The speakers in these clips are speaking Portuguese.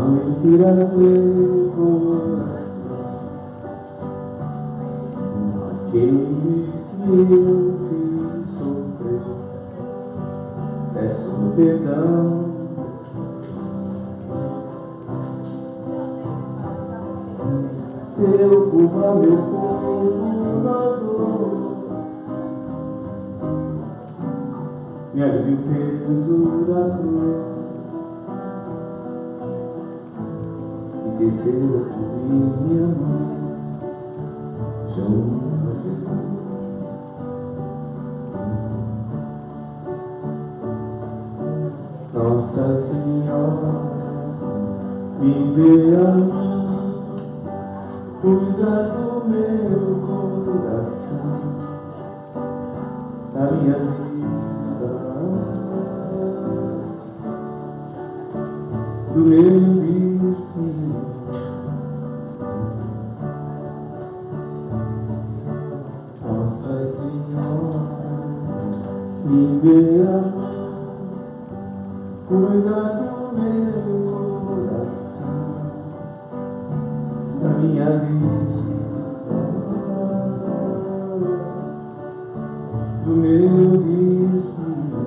mentira do meu coração, aqueles que eu fiz sofrer, peço perdão. Se eu curvar meu corpo na dor, me alivia o peso da cruz, interceda por mim, minha mãe, junto a Jesus. Nossa Senhora, me dê a mão, cuida do meu coração, da minha vida, do meu destino. Nossa Senhora, me dê a mão, cuida do meu coração, da minha vida, do meu destino,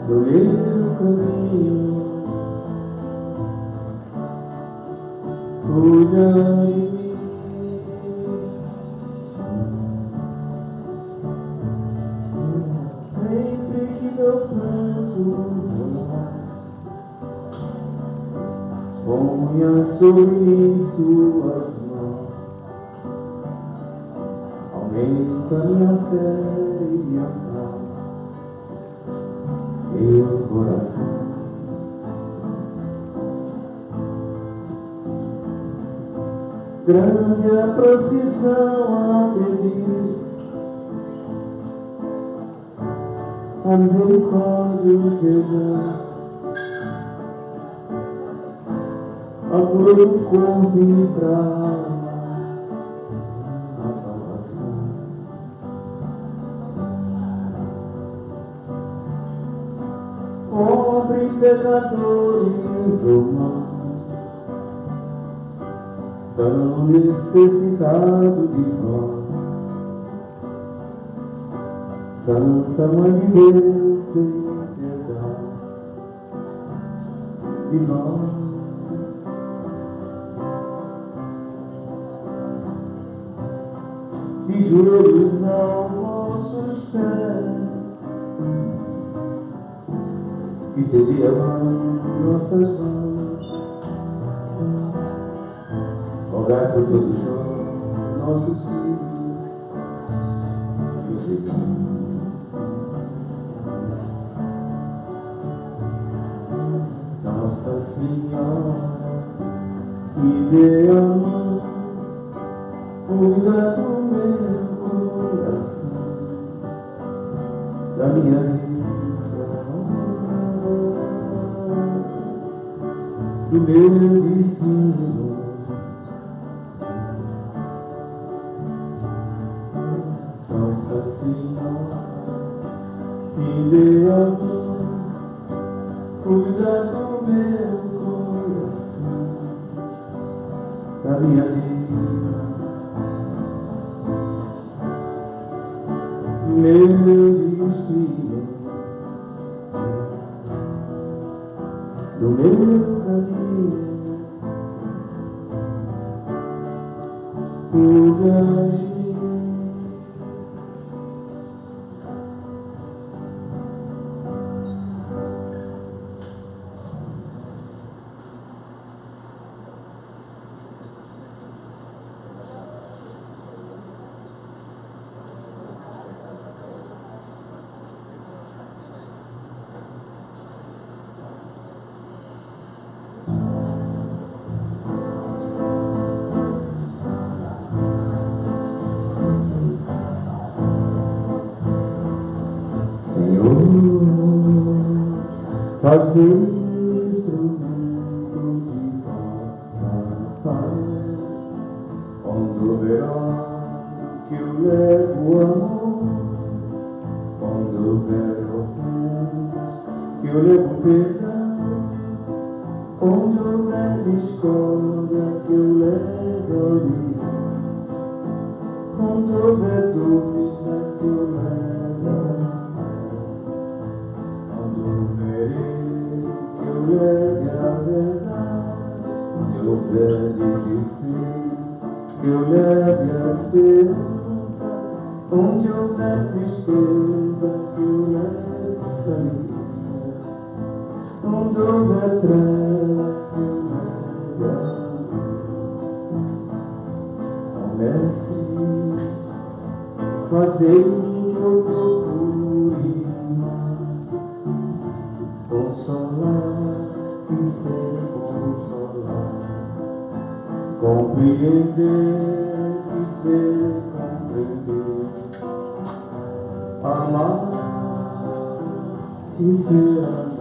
do meu caminho. Cuida de mim. Sempre que meu pranto rolar, ponha sobre mim suas mãos, aumenta minha fé e minha paz, meu coração. Grande a procissão ao pedir a misericórdia e o perdão, a cura do corpo e pra alma, a salvação. Pobre pecadores humanos, tão necessitado de vós, Santa Mãe de Deus, tem piedade de nós. De joelhos aos vossos pés, que seria nossas mãos, rogai por todos nós, nossos filhos, que os irmãos. Nossa Senhora, me dê a mão, cuida do meu coração, da minha vida, do meu destino. Nossa Senhora, me dê a mão, cuida do meu coração, da minha vida, do meu destino, do meu caminho. Cuida de mim. Fazer instrumento de vossa paz, quando verá que eu levo amor, quando houver ofensas, que eu levo perdão. Onde houver discórdia, que eu leve alegria. Onde houver dúvidas, que eu leve a fé. Onde houver erro, que eu leve a verdade. Onde houver desespero, que eu leve a esperança. Onde houver tristeza, que eu leve a alegria. Onde houver trevas, que eu leve a luz. Ó Mestre, fazei-me que eu procure consolar e ser consolado, compreender e ser compreendido, amar e ser amado,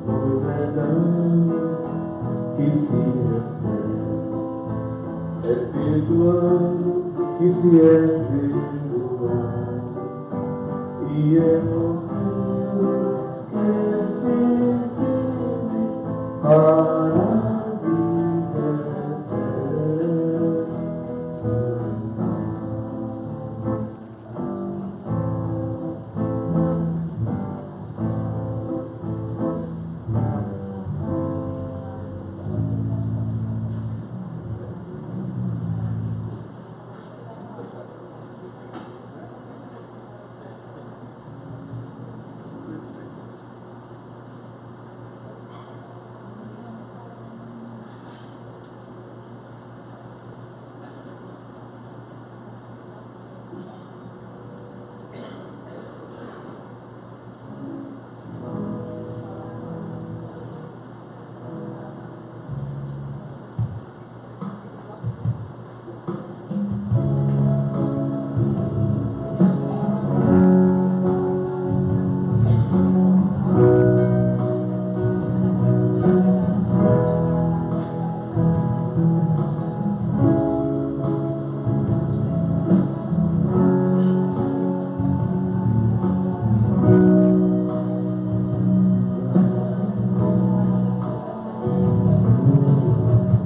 pois é dano que se recebe, é perdoando que se é perdoado, e é morrendo que é ser firme para a vida eterna.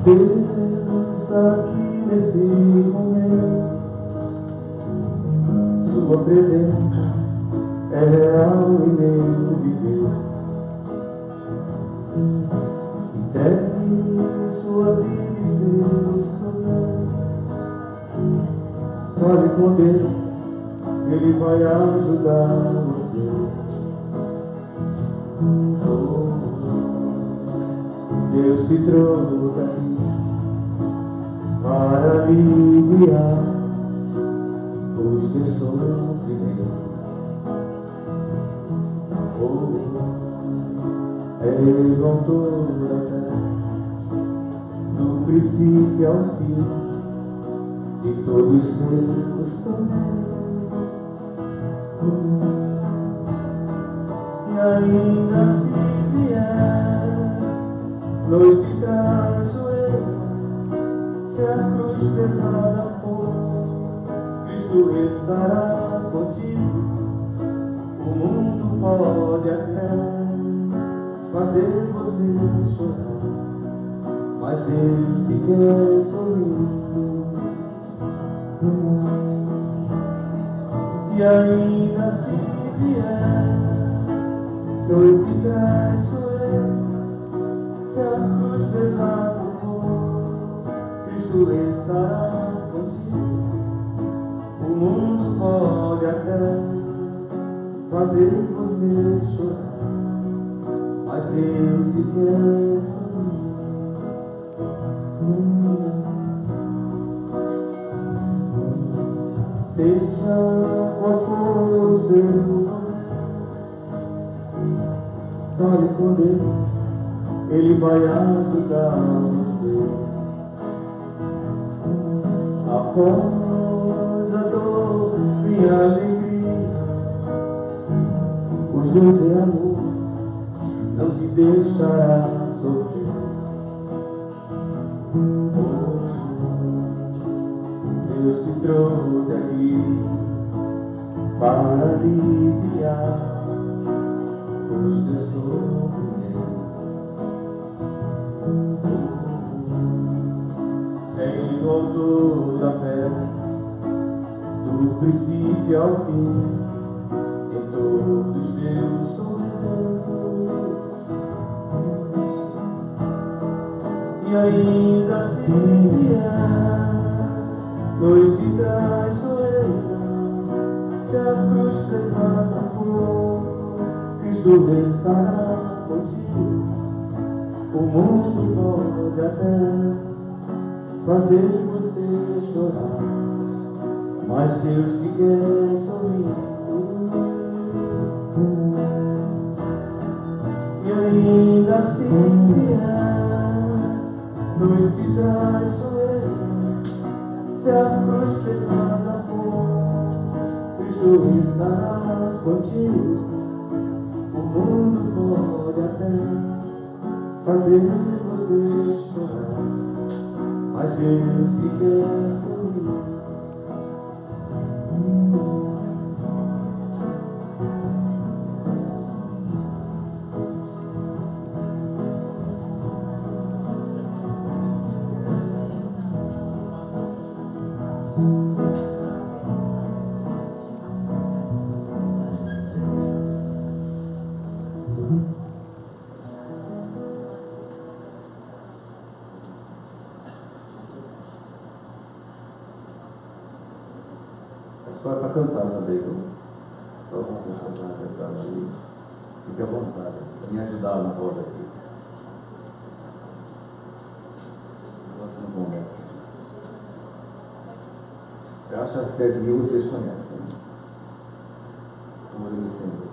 Deus, aqui nesse momento, Sua presença é real em meu viver. Entregue sua vida e seus problemas. Fale com Deus, Ele vai ajudar você. Oh, Deus te trouxe aqui para aliviar os teus sofrimentos. Oh, é o autor da fé, do princípio ao fim, de todos os teus tormentos. E ainda se vier noite traiçoeira, se a cruz pesada for, Cristo estará contigo. O mundo pode até fazer você chorar, mas Deus te quer sorrir. E ainda se vier noite traiçoeira, se a cruz pesada for, Cristo estará contigo. O mundo pode até fazer você chorar, mas Deus te quer sorrir. Seja qual for o seu problema, fale com Deus, Ele vai ajudar você. Após a dor vem a alegria, os dois em amor não te deixará sofrer. Deus te trouxe aqui para aliviar princípio ao fim, em todos teus tormentos, e ainda se vier noite traiçoeira, se a cruz pesada for, Cristo estará contigo. O mundo pode até fazer você chorar, mas Deus te quer sorrir. E ainda se vier noite traiçoeira, se a cruz pesada for, Cristo estará contigo. O mundo pode até fazer você chorar, mas Deus te quer sorrir. Só é para cantar também, viu? Só uma pessoa para cantar aí. Fique à vontade, para me ajudar na roda aqui. Agora não conversa. Eu acho que as Pé Mil vocês conhecem. Como ele sempre.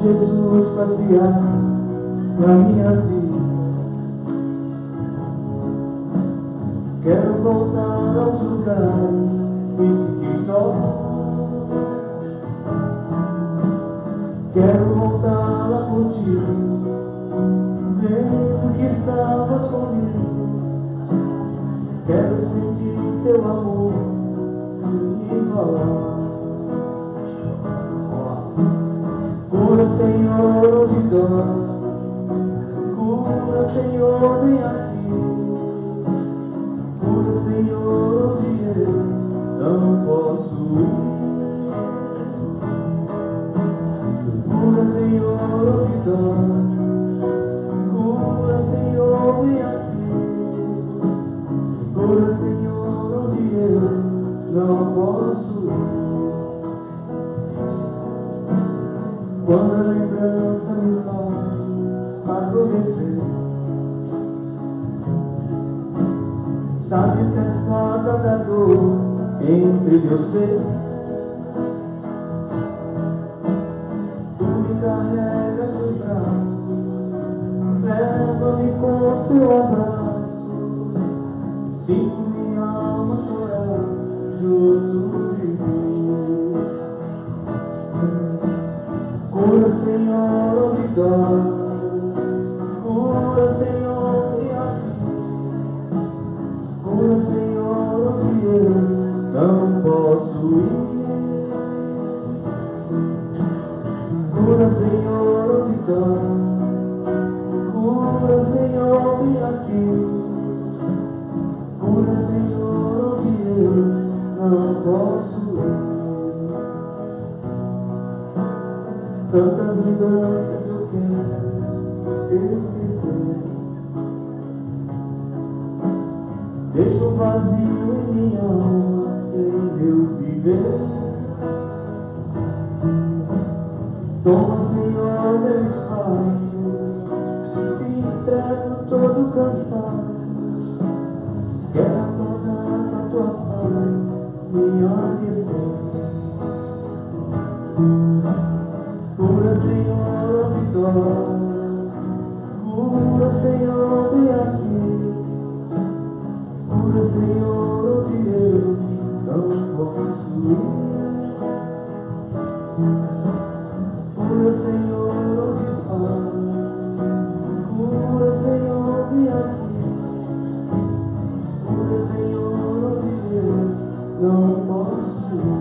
Jesus passear na minha vida, quero voltar aos lugares e fiquei só. Quero voltar lá contigo, vendo que estavas comigo. Quero sentir teu amor e igualar. Cura, Senhor, onde dói. Cura, Senhor, vem aqui. Cura, Senhor, onde eu não posso ir. Cura, Senhor, onde dói. Cura, Senhor, vem aqui. Cura, Senhor, onde eu não posso ir. Quando a lembrança me faz adormecer, sabes que a espada da dor entre meu ser, tu me carregas no braço, leva-me com teu abraço, sinto minha alma chorar junto de mim. Cura, Senhor, onde dói. Cura, Senhor, vem aqui. Cura, Senhor, onde eu não posso ir. Cura, Senhor, onde dói. Cura, Senhor, vem aqui. Cura, Senhor, onde eu não posso ir. Tantas lembranças eu quero esquecer. deixa um vazio em minha alma, em meu viver. Toma, Senhor, meu espaço, te entrego todo o cansaço. Quero acordar com a tua paz, me aquecer. Cura, Senhor, a vitória. Cura, Senhor, vem aqui. Cura, Senhor, onde eu não posso ir. Cura, Senhor, onde vai. Cura, Senhor, vem aqui. Cura, Senhor, onde eu não posso ir.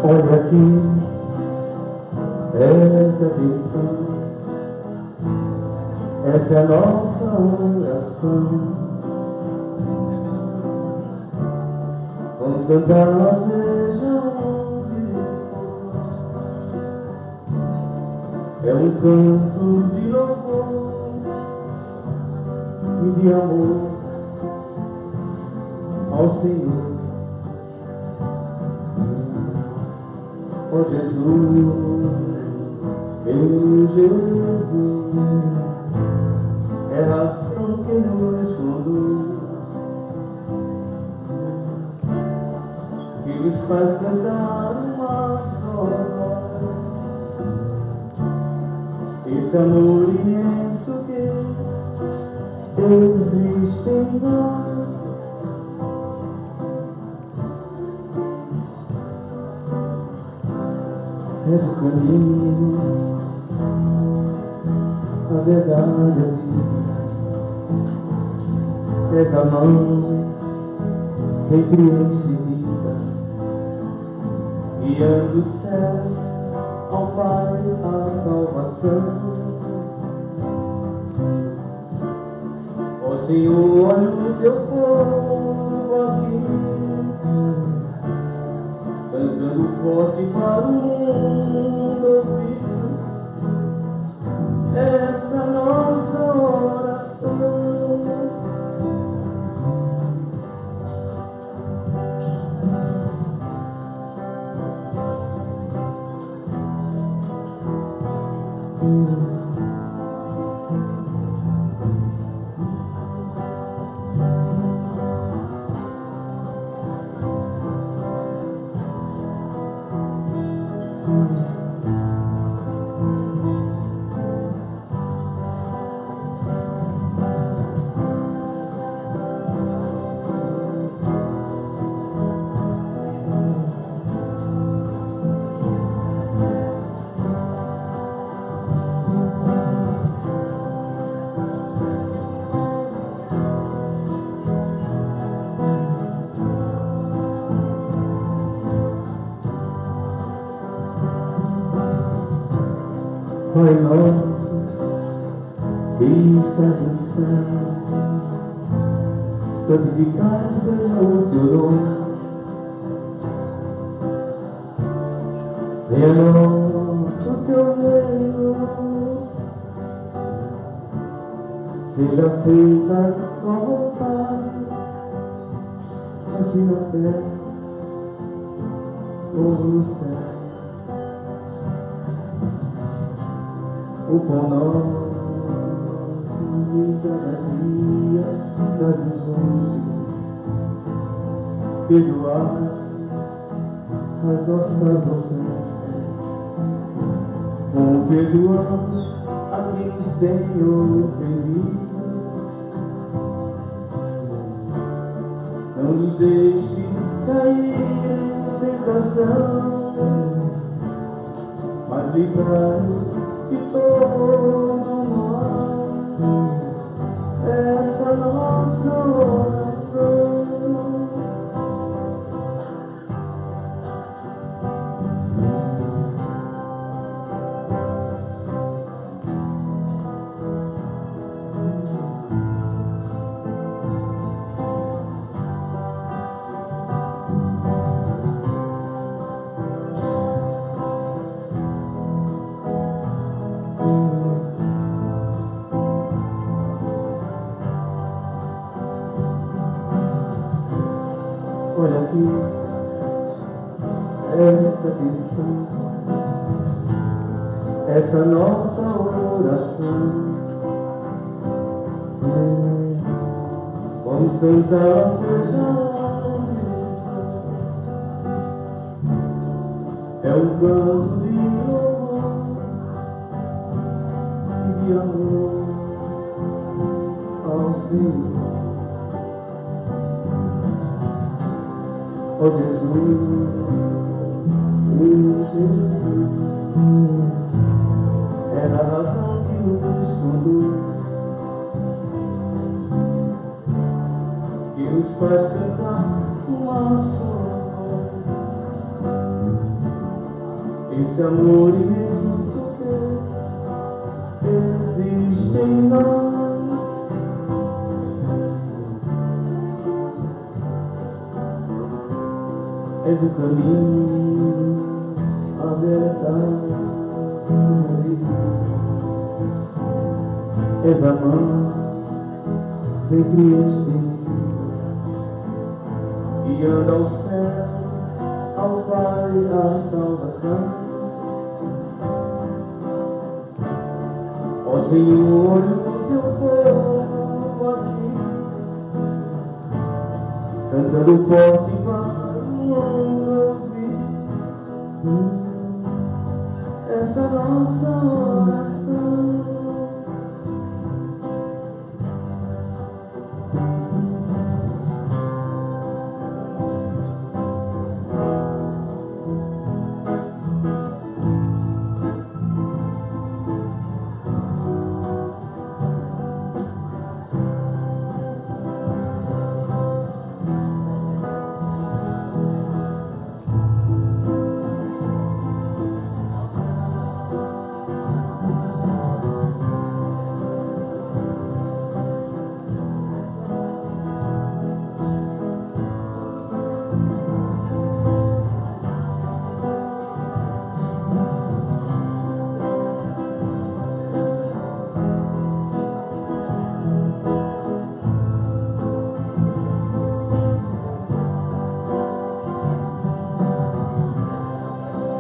Olha aqui, presta atenção, essa é a nossa oração. Vamos cantar, seja onde for. É um canto de louvor e de amor ao Senhor. Oh Jesus, meu Jesus, é a razão que nos conduz, que nos faz cantar uma só voz. Esse amor imenso que existe em nós. És o caminho, a verdade, a vida. És a mão sempre estendida, guiando o céu ao Pai, a salvação. Ó Senhor, olha o teu povo aqui, cantando forte para o mundo ouvir essa nossa oração. Pai nosso, que estás no céu, santificado seja o teu nome. Venha a nós o teu reino, seja feita a tua vontade, assim na terra como no céu. O pão nosso de cada dia, dás-nos hoje, perdoar as nossas ofensas, como perdoamos a quem nos tem ofendido. Não nos deixes cair em tentação, mas livrai-nos de todo mal. Essa nossa oração. Olha aqui, esta canção, essa nossa oração. Vamos cantar, seja é um canto de louvor e de amor ao Senhor. Oh Jesus, meu Jesus, és a razão que nos conduz, que nos faz cantar uma só voz. Esse amor imenso que existe em nós. És o caminho, a verdade, és a mão, sempre estendida, guiando ao céu, ao Pai, a salvação. Ó Senhor, o teu povo aqui, cantando forte para essa nossa oração.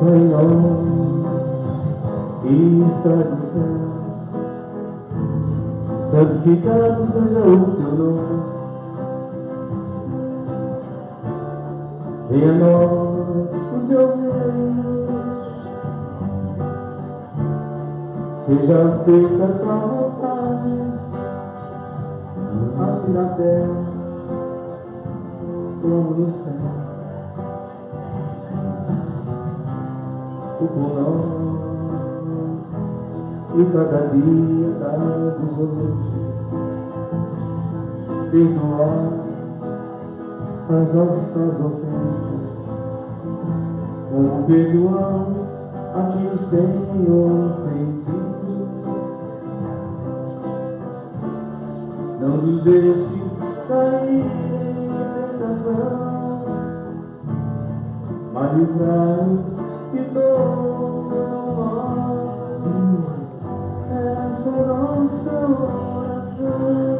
Pai nosso, que estás no céu, santificado seja o teu nome. Venha a nós o teu reino, seja feita a tua vontade, assim na terra como no céu. O pão nosso e cada dia dás-nos hoje, perdoar as nossas ofensas, como perdoamos a quem nos tem ofendido. nos deixes cair em tentação, mas livrai-nos de todo mal. Essa é nossa oração.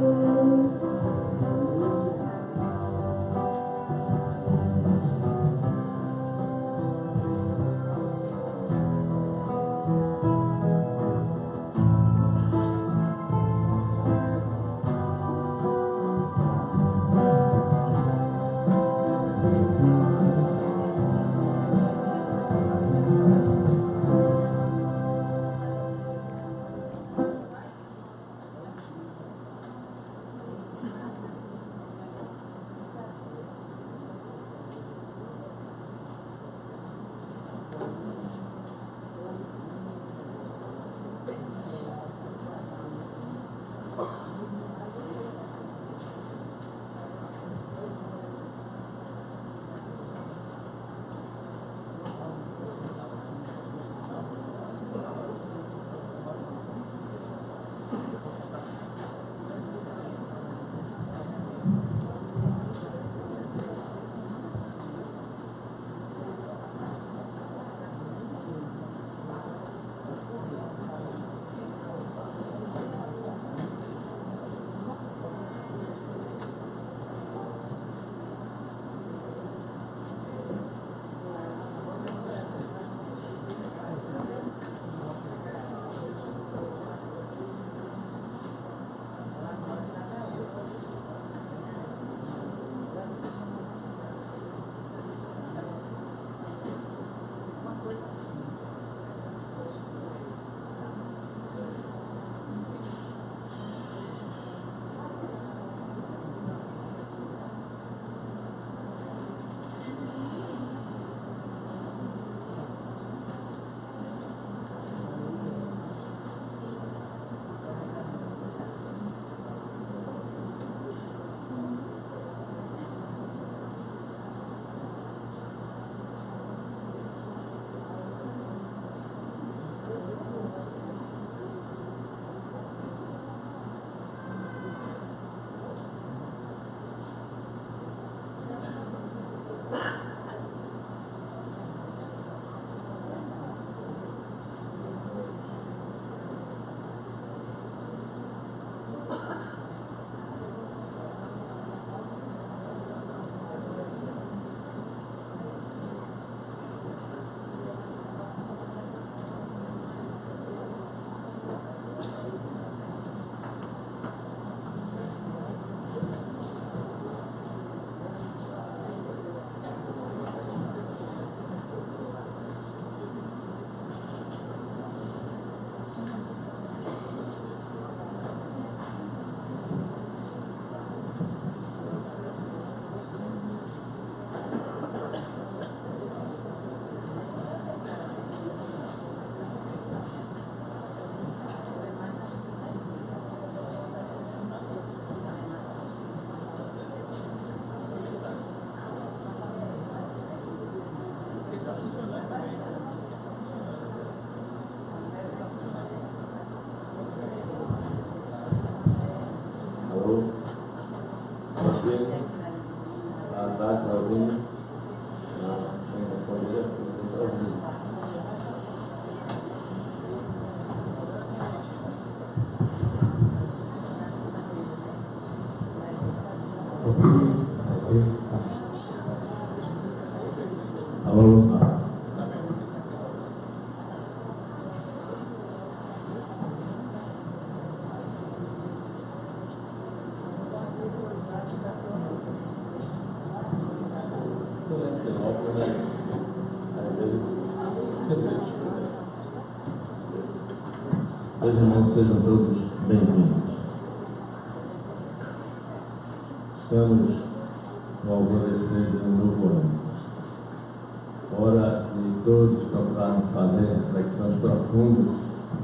Alô? Meus irmãos, sejam todos bem-vindos. Estamos no alvorecer de um novo ano. Hora de todos procurarmos fazer reflexões profundas,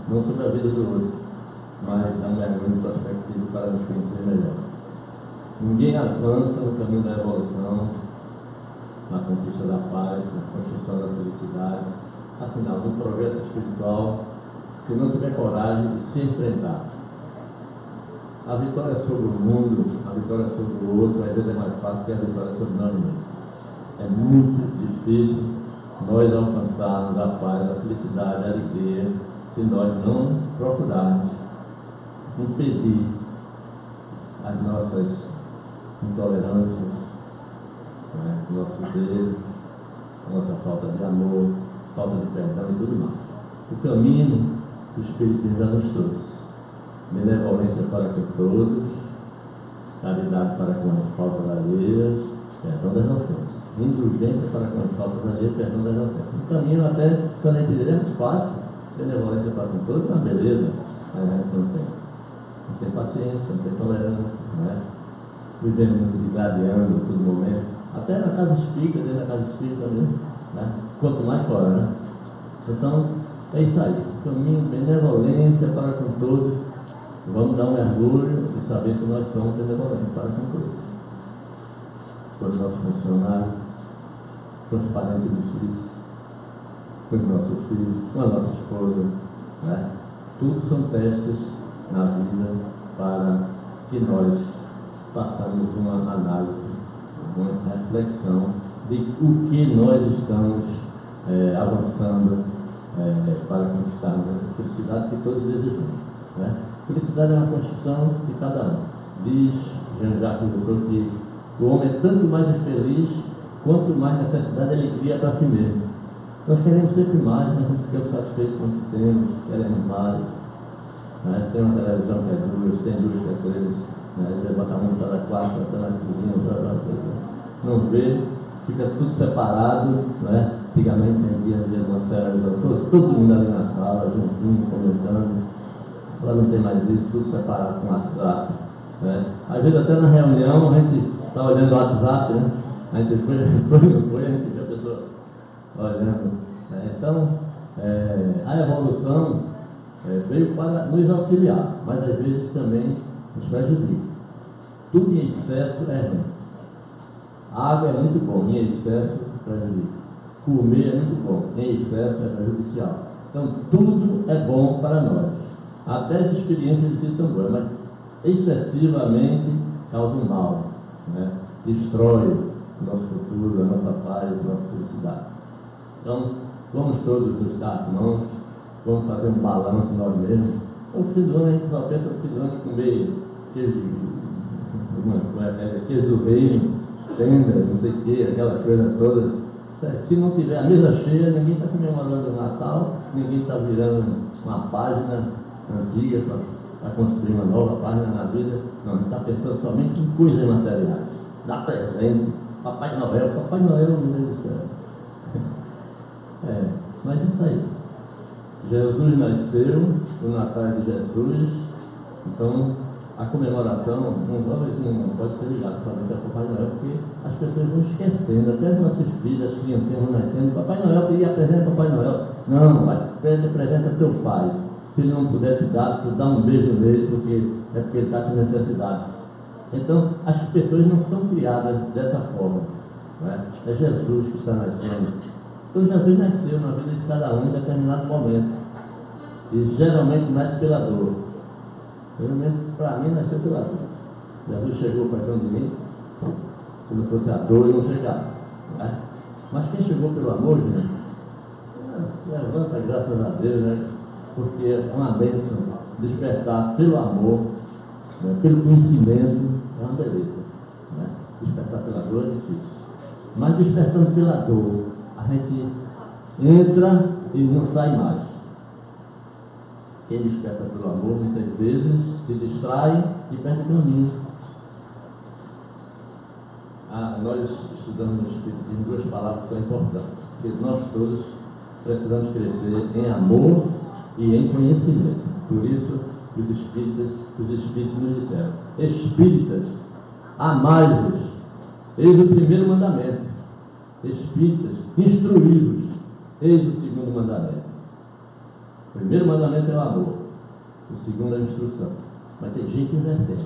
não sobre a vida do outro, mas dar um mergulho introspectivo para nos conhecer melhor. Ninguém avança no caminho da evolução, na conquista da paz, na construção da felicidade, afinal, no progresso espiritual, se não tiver coragem de se enfrentar. a vitória sobre o mundo, a vitória sobre o outro, às vezes é mais fácil que a vitória sobre nós mesmos. É muito difícil nós alcançarmos a paz, a felicidade, a alegria, se nós não procurarmos impedir as nossas intolerâncias, né, nossos erros, a nossa falta de amor, falta de perdão e tudo mais. O caminho que o Espiritismo já nos trouxe: benevolência para com todos, caridade para com as faltas alheias, perdão das ofensas, indulgência para com as faltas alheias, perdão das ofensas. O caminho, até quando a gente diz, é muito fácil, benevolência para com todos, é uma beleza, mas a gente não tem paciência, não tem tolerância, não é? Vivemos gladiando a todo momento, até na casa espírita, dentro da casa espírita mesmo, né? Quanto mais fora, né? Então, é isso aí, caminho, benevolência para com todos. Vamos dar um mergulho e saber se nós somos benevolentes para com todos. Com os nossos funcionários, com os parentes dos filhos, com os nossos filhos, com a nossa esposa, né? Tudo são testes na vida para que nós façamos uma análise, uma reflexão de o que nós estamos avançando para conquistarmos essa felicidade que todos desejamos, né? Felicidade é uma construção de cada um. Diz Jean-Jacques Rousseau que o homem é tanto mais infeliz quanto mais necessidade ele cria para si mesmo. Nós queremos sempre mais, mas não ficamos satisfeitos com o que temos, queremos mais, né? Tem uma televisão que é duas, tem duas que é três, né? Ele botar um para quatro, está na cozinha, não vê, fica tudo separado, né? Antigamente a gente ia uma serialização, todo mundo ali na sala, juntinho, comentando. Agora não tem mais isso, tudo separado com WhatsApp, né? Às vezes até na reunião a gente está olhando o WhatsApp, né? A gente foi, a gente vê a pessoa olhando, né? Então, a evolução veio para nos auxiliar, mas às vezes também nos prejudica. Tudo em excesso é ruim. A água é muito bom, em excesso prejudica. Comer é muito bom, em excesso é prejudicial. Então, tudo é bom para nós. Até as experiências difíceis são boas, mas excessivamente causam mal, né? Destrói o nosso futuro, a nossa paz, a nossa felicidade. Então, vamos todos nos dar as mãos, vamos fazer um balanço nós mesmos. No fim do ano, a gente só pensa no fim do ano comer queijo do reino, tenda, não sei o que, aquelas coisas todas. Se não tiver a mesa cheia, ninguém está comemorando o Natal, ninguém está virando uma página antiga para construir uma nova página na vida. Não, a gente está pensando somente em coisas materiais. Dá presente, Papai Noel, meu Deus do céu. Mas isso aí. Jesus nasceu, o Natal é de Jesus, então a comemoração não pode ser ligada somente ao Papai Noel, porque as pessoas vão esquecendo, até as nossas filhas, as criancinhas vão nascendo, Papai Noel queria presente Papai Noel. Não, vai presente a teu pai. Se ele não puder te dar, tu dá um beijo nele, porque ele está com necessidade. Então, as pessoas não são criadas dessa forma, né? É Jesus que está nascendo. Então, Jesus nasceu na vida de cada um em determinado momento. E geralmente nasce pela dor. Para mim, nasceu pela dor. Jesus chegou para João de mim. Se não fosse a dor, eu não chegava, né? Mas quem chegou pelo amor, gente, levanta, graças a Deus, né? Porque é uma bênção despertar pelo amor, né? Pelo conhecimento, é uma beleza, né? Despertar pela dor é difícil, mas despertando pela dor, a gente entra e não sai mais. Quem desperta pelo amor, muitas vezes se distrai e perde o caminho. Nós estudamos no Espiritismo duas palavras que são importantes, porque nós todos precisamos crescer em amor e em conhecimento. Por isso, os Espíritos nos disseram: Espíritas, amai-vos, eis o primeiro mandamento. Espíritas, instruí-vos, eis o segundo mandamento. O primeiro mandamento é o amor, o segundo é a instrução. Mas tem gente invertendo,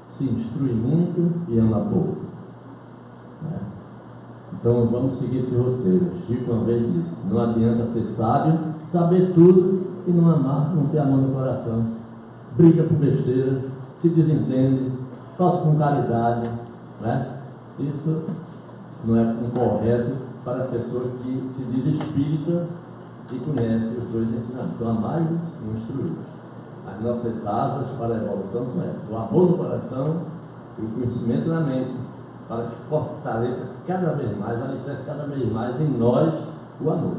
se instrui muito e ama pouco, né? Então vamos seguir esse roteiro. Chico uma vez disse: não adianta ser sábio, saber tudo e não amar, não ter amor no coração. Briga por besteira, se desentende, falta com caridade, né? Isso não é correto para a pessoa que se diz espírita e conhece os dois ensinamentos. Então, amai-vos e instruí-vos. As nossas asas para a evolução são essas: o amor no coração e o conhecimento na mente, para que fortaleça cada vez mais, alicerce cada vez mais em nós o amor.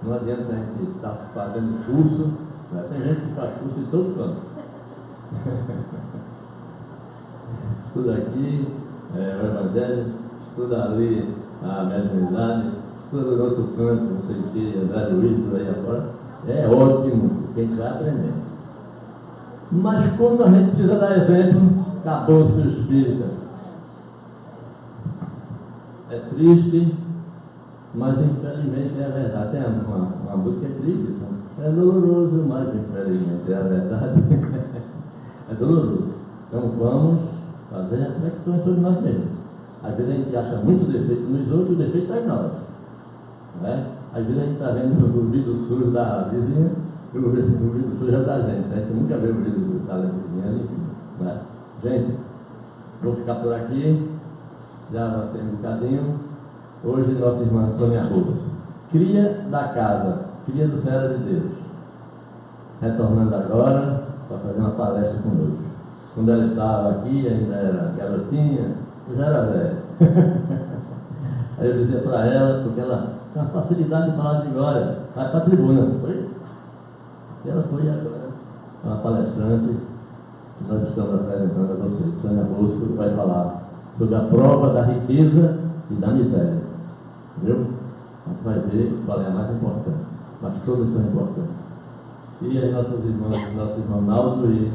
Não adianta a gente estar fazendo curso, né? Tem gente que faz curso em todo canto. Estuda aqui o Evangelho, estuda ali a mediunidade, estuda no outro canto, não sei o que, André Luiz, por aí afora. É ótimo, porque a gente vai aprendendo. Mas quando a gente precisa dar exemplo, acabou-se o espírita. É triste, mas infelizmente é a verdade. Tem uma música que diz isso, né? É doloroso, mas infelizmente é a verdade. É doloroso. Então vamos fazer reflexões sobre nós mesmos. Às vezes a gente acha muito defeito nos outros, o defeito está em nós, né? Às vezes a gente está vendo o vidro sujo da vizinha e o vidro sujo é da gente. A gente nunca vê o vidro da vizinha ali, né? Gente, vou ficar por aqui, já avancei um bocadinho. Hoje nossa irmã Sônia Rosso, cria da casa, cria do Serra de Deus, retornando agora para fazer uma palestra conosco. Quando ela estava aqui, ainda era garotinha, já era velha. Aí eu dizia para ela, porque ela tem uma facilidade de falar de glória, vai para a tribuna, foi? E ela foi agora, uma palestrante que nós estamos apresentando a vocês. Sônia Rosso vai falar sobre a prova da riqueza e da miséria. Viu? A gente vai ver qual é a mais importante, mas todas são importantes. E as nossas irmãs, nosso irmão Naldo e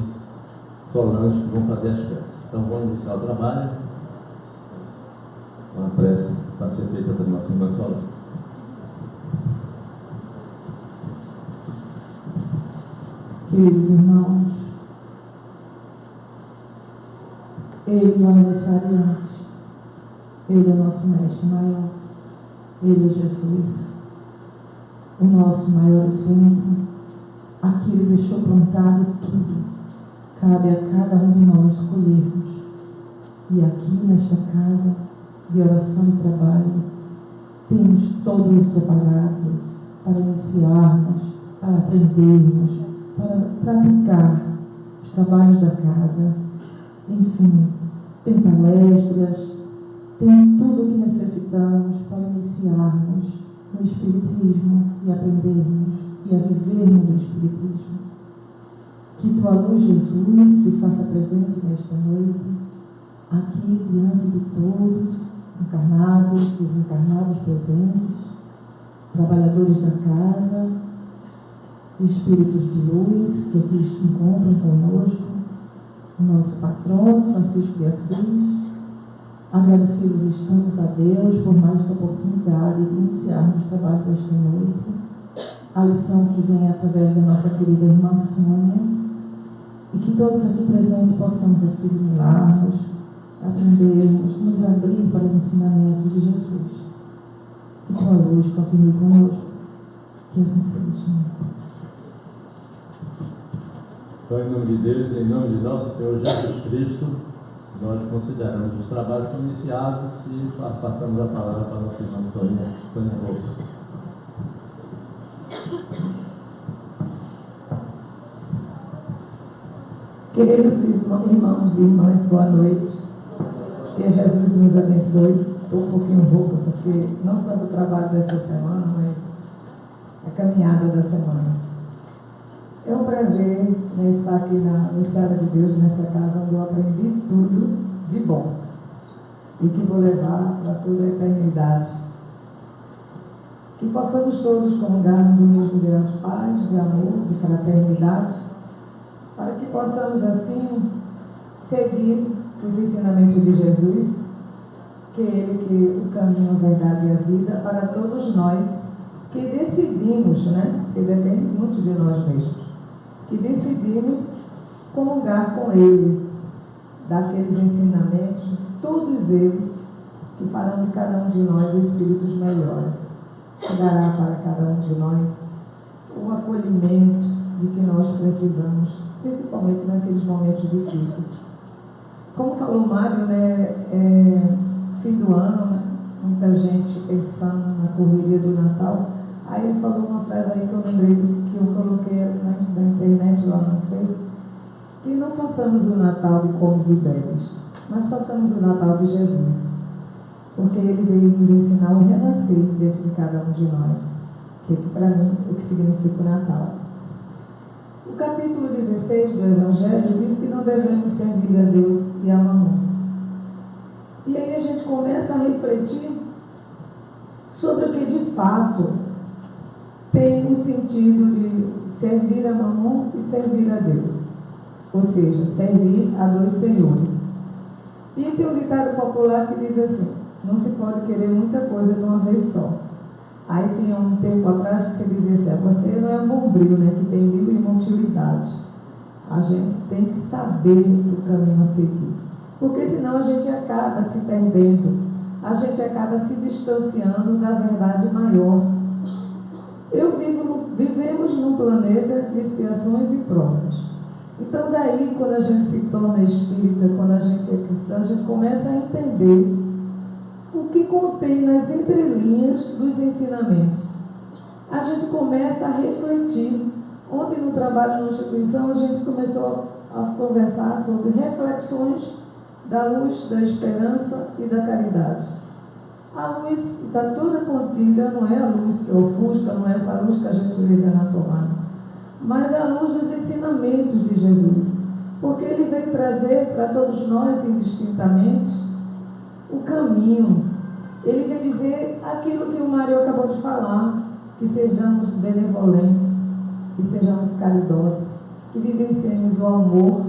Solange vão fazer as peças. Então vamos iniciar o trabalho. Uma prece para ser feita pela nossa irmã Solange. Queridos irmãos, Ele é o aniversariante, Ele é o nosso mestre maior, Ele é Jesus, o nosso maior exemplo. Aqui Ele deixou plantado tudo, cabe a cada um de nós escolhermos. E aqui nesta casa de oração e trabalho, temos todo isso preparado para iniciarmos, para aprendermos, para praticar os trabalhos da casa. Enfim, tem palestras, tem tudo o que necessitamos para iniciarmos no Espiritismo e aprendermos e a vivermos o Espiritismo. Que tua luz, Jesus, se faça presente nesta noite, aqui diante de todos, encarnados, desencarnados presentes, trabalhadores da casa, espíritos de luz que aqui se encontram conosco, o nosso patrono Francisco de Assis. Agradecidos estamos a Deus por mais esta oportunidade de iniciarmos o trabalho desta noite, a lição que vem através da nossa querida irmã Sônia, e que todos aqui presentes possamos assimilarmos, aprendermos, nos abrir para os ensinamentos de Jesus. Que tua luz continue conosco, que assim seja. Então, em nome de Deus, em nome de nosso Senhor Jesus Cristo, nós consideramos os trabalhos que iniciados e passamos a palavra para a nossa irmã Sônia Rosso. Queridos irmãos e irmãs, boa noite. Que Jesus nos abençoe. Estou um pouquinho rouca, porque não só do trabalho dessa semana, mas a caminhada da semana. É um prazer, né, estar aqui no Serra de Deus, nessa casa onde eu aprendi tudo de bom e que vou levar para toda a eternidade. Que possamos todos comungar do mesmo ideal de paz, de amor, de fraternidade, para que possamos assim seguir os ensinamentos de Jesus, que é Ele que o caminho, a verdade e a vida, para todos nós que decidimos, né, que depende muito de nós mesmos, que decidimos comungar com Ele, daqueles ensinamentos, de todos eles, que farão de cada um de nós espíritos melhores, que dará para cada um de nós o acolhimento de que nós precisamos, principalmente naqueles momentos difíceis. Como falou Mário, né, fim do ano, né, muita gente pensando na correria do Natal. Aí ele falou uma frase aí que eu lembrei, que eu coloquei na internet lá no Face, que não façamos o Natal de comes e bebes, mas façamos o Natal de Jesus, porque ele veio nos ensinar o renascer dentro de cada um de nós, que para mim é o que significa o Natal. O capítulo 16 do Evangelho diz que não devemos servir a Deus e a Mamon. E aí a gente começa a refletir sobre o que de fato tem o sentido de servir a Mamon e servir a Deus. Ou seja, servir a dois senhores. E tem um ditado popular que diz assim: não se pode querer muita coisa de uma vez só. Aí tinha um tempo atrás que se dizia assim: você não é um bombril, né, que tem 1001 utilidades. A gente tem que saber o caminho a seguir, porque senão a gente acaba se perdendo, a gente acaba se distanciando da verdade maior. Vivemos num planeta de expiações e provas. Então daí, quando a gente se torna espírita, quando a gente é cristã, a gente começa a entender o que contém nas entrelinhas dos ensinamentos. A gente começa a refletir. Ontem no trabalho na instituição, a gente começou a conversar sobre reflexões da luz, da esperança e da caridade. A luz está toda contida, não é a luz que ofusca, não é essa luz que a gente liga na tomada, mas a luz dos ensinamentos de Jesus, porque ele veio trazer para todos nós indistintamente o caminho. Ele veio dizer aquilo que o Mário acabou de falar, que sejamos benevolentes, que sejamos caridosos, que vivenciemos o amor,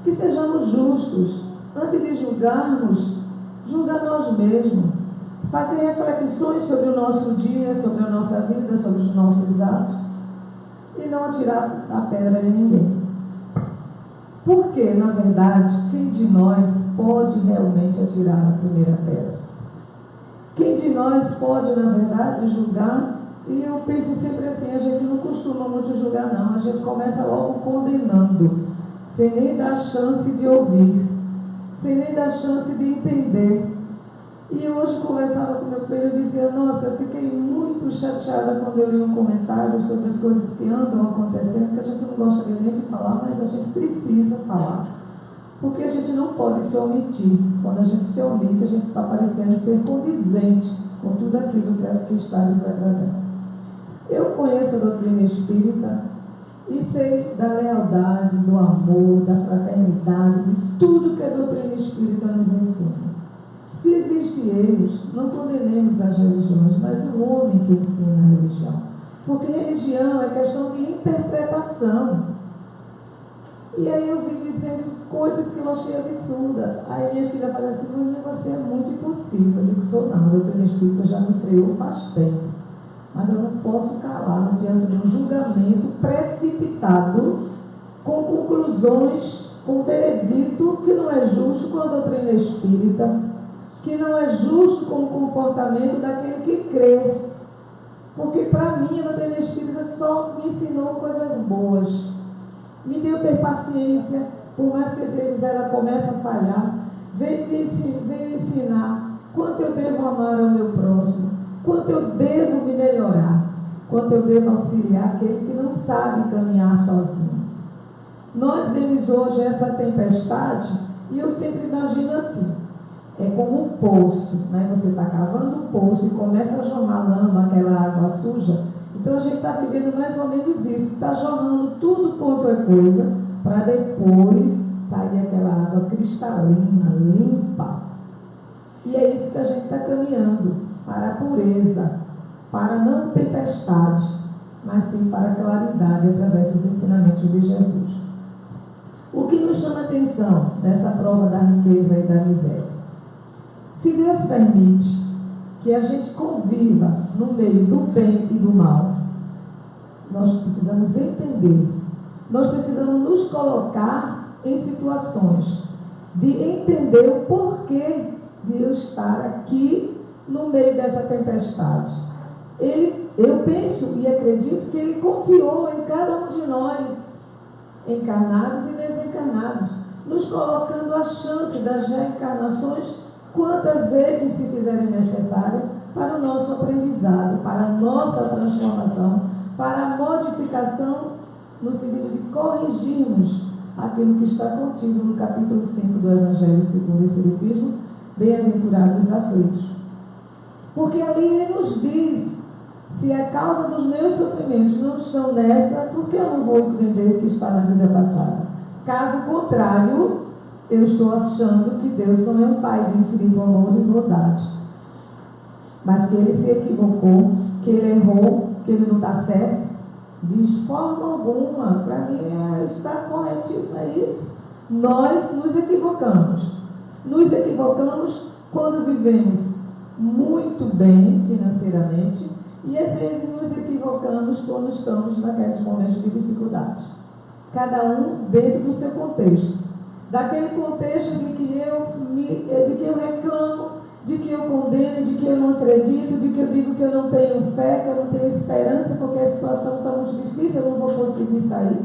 que sejamos justos. Antes de julgarmos, julgar nós mesmos, fazer reflexões sobre o nosso dia, sobre a nossa vida, sobre os nossos atos, e não atirar a pedra em ninguém. Porque, na verdade, quem de nós pode realmente atirar a primeira pedra? Quem de nós pode, na verdade, julgar? E eu penso sempre assim, a gente não costuma muito julgar não, a gente começa logo condenando, sem nem dar chance de ouvir, sem nem dar chance de entender. E eu hoje conversava com meu filho e dizia: nossa, eu fiquei muito chateada quando eu li um comentário sobre as coisas que andam acontecendo, que a gente não gostaria nem de falar, mas a gente precisa falar, porque a gente não pode se omitir. Quando a gente se omite, a gente está parecendo ser condizente com tudo aquilo que está desagradando. Eu conheço a doutrina espírita e sei da lealdade, do amor, da fraternidade, de tudo que a doutrina espírita nos ensina. Se existem erros, não condenemos as religiões, mas o homem que ensina a religião. Porque religião é questão de interpretação. E aí eu vi dizendo coisas que eu achei absurda. Aí minha filha falou assim: mãe, você é muito impossível. Eu digo: sou não, a doutrina espírita já me freou faz tempo. Mas eu não posso calar diante de um julgamento precipitado, com conclusões, com veredito que não é justo com a doutrina espírita, que não é justo com o comportamento daquele que crê. Porque para mim a doutrina espírita só me ensinou coisas boas. Me deu ter paciência, por mais que às vezes ela comece a falhar. Veio me ensinar quanto eu devo amar ao meu próximo, quanto eu devo me melhorar, quanto eu devo auxiliar aquele que não sabe caminhar sozinho. Nós vemos hoje essa tempestade e eu sempre imagino assim: é como um poço, né? Você está cavando um poço e começa a jorrar lama, aquela água suja. Então a gente está vivendo mais ou menos isso, está jorrando tudo quanto é coisa, para depois sair aquela água cristalina, limpa. E é isso que a gente está caminhando, para a pureza, para não tempestade, mas sim para a claridade através dos ensinamentos de Jesus. O que nos chama a atenção nessa prova da riqueza e da miséria? Se Deus permite que a gente conviva no meio do bem e do mal, nós precisamos entender, nós precisamos nos colocar em situações de entender o porquê de eu estar aqui no meio dessa tempestade. eu penso e acredito que Ele confiou em cada um de nós, encarnados e desencarnados, nos colocando a chance das reencarnações quantas vezes se fizerem necessário para o nosso aprendizado, para a nossa transformação, para a modificação, no sentido de corrigirmos aquilo que está contido no capítulo 5 do Evangelho segundo o Espiritismo, bem-aventurados os aflitos. Porque ali Ele nos diz, se a causa dos meus sofrimentos não estão nessa, por que eu não vou entender que está na vida passada? Caso contrário, eu estou achando que Deus não é um Pai de infinito amor e bondade, mas que Ele se equivocou, que Ele errou, que Ele não está certo. De forma alguma, para mim está corretíssimo, é isso. Nós nos equivocamos. Nos equivocamos quando vivemos muito bem financeiramente e às vezes nos equivocamos quando estamos naqueles momentos de dificuldade. Cada um dentro do seu contexto. Daquele contexto de que eu reclamo, de que eu condeno, de que eu não acredito, de que eu digo que eu não tenho fé, que eu não tenho esperança, porque a situação está muito difícil, eu não vou conseguir sair.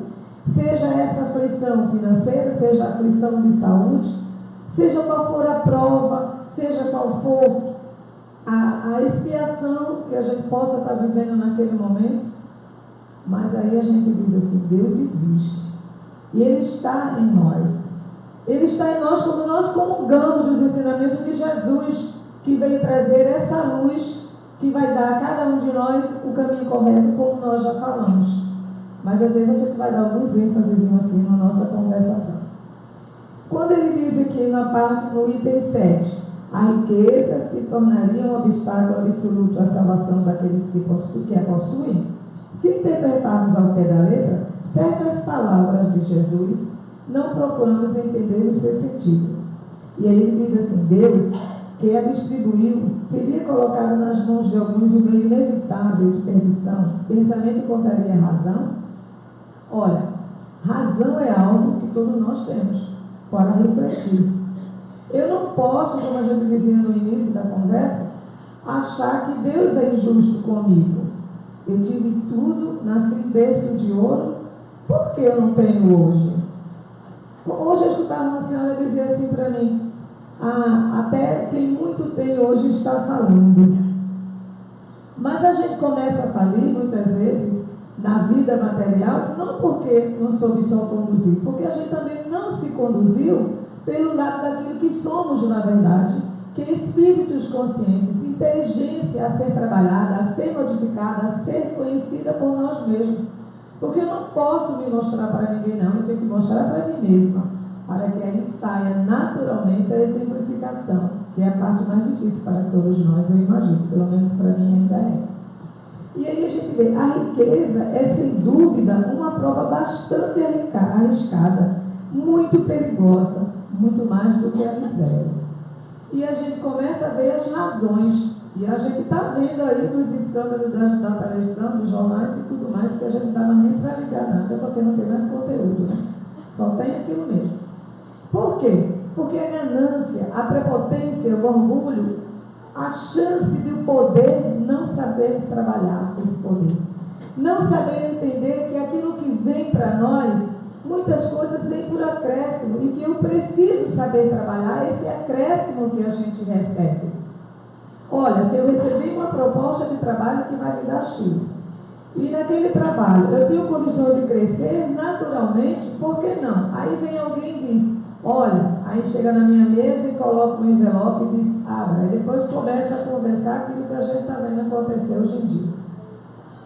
Seja essa aflição financeira, seja a aflição de saúde, seja qual for a prova, seja qual for a expiação que a gente possa estar vivendo naquele momento, mas aí a gente diz assim, Deus existe, e Ele está em nós. Ele está em nós quando nós comungamos dos ensinamentos de Jesus, que veio trazer essa luz que vai dar a cada um de nós o caminho correto, como nós já falamos. Mas às vezes a gente vai dar alguns ênfases assim na nossa conversação. Quando ele diz aqui no item 7, a riqueza se tornaria um obstáculo absoluto à salvação daqueles que a possuem, se interpretarmos ao pé da letra, certas palavras de Jesus não procuramos entender o seu sentido. E aí ele diz assim, Deus, que a distribuiu, teria colocado nas mãos de alguns o meio inevitável de perdição, pensamento contraria a razão? Olha, razão é algo que todos nós temos para refletir. Eu não posso, como a gente dizia no início da conversa, achar que Deus é injusto comigo. Eu tive tudo, nasci em berço de ouro, por que eu não tenho hoje? Hoje eu escutava uma senhora dizer assim para mim, até quem muito tem hoje está falindo. Mas a gente começa a falir muitas vezes na vida material, não porque não soube só conduzir, porque a gente também não se conduziu pelo lado daquilo que somos na verdade, que é espíritos conscientes, inteligência a ser trabalhada, a ser modificada, a ser conhecida por nós mesmos. Porque eu não posso me mostrar para ninguém não, eu tenho que mostrar para mim mesma, para que aí saia naturalmente a exemplificação, que é a parte mais difícil para todos nós, eu imagino, pelo menos para mim ainda é. E aí a gente vê, a riqueza é sem dúvida uma prova bastante arriscada, muito perigosa, muito mais do que a miséria. E a gente começa a ver as razões. E a gente está vendo aí nos escândalos da televisão, dos jornais e tudo mais, que a gente não dá mais nem para ligar nada, porque não tem mais conteúdo, né? Só tem aquilo mesmo. Por quê? Porque a ganância, a prepotência, o orgulho, a chance de o poder não saber trabalhar esse poder. Não saber entender que aquilo que vem para nós, muitas coisas vêm por acréscimo, e que eu preciso saber trabalhar esse acréscimo que a gente recebe. Olha, se eu recebi uma proposta de trabalho que vai me dar X, e naquele trabalho eu tenho condições de crescer naturalmente, por que não? Aí vem alguém e diz, olha, aí chega na minha mesa e coloca um envelope e diz, abra, e depois começa a conversar aquilo que a gente está vendo acontecer hoje em dia.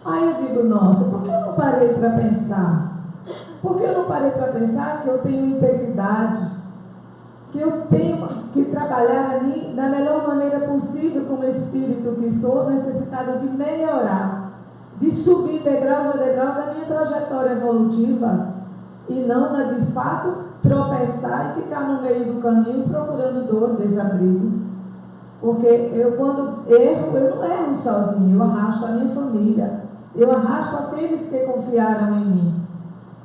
Aí eu digo, nossa, por que eu não parei para pensar? Por que eu não parei para pensar que eu tenho integridade, que eu tenho que trabalhar a mim da melhor maneira possível como espírito que sou, necessitado de melhorar, de subir degraus a degrau da minha trajetória evolutiva e não da de fato tropeçar e ficar no meio do caminho procurando dor, desabrigo. Porque eu quando erro, eu não erro sozinho, eu arrasto a minha família, eu arrasto aqueles que confiaram em mim.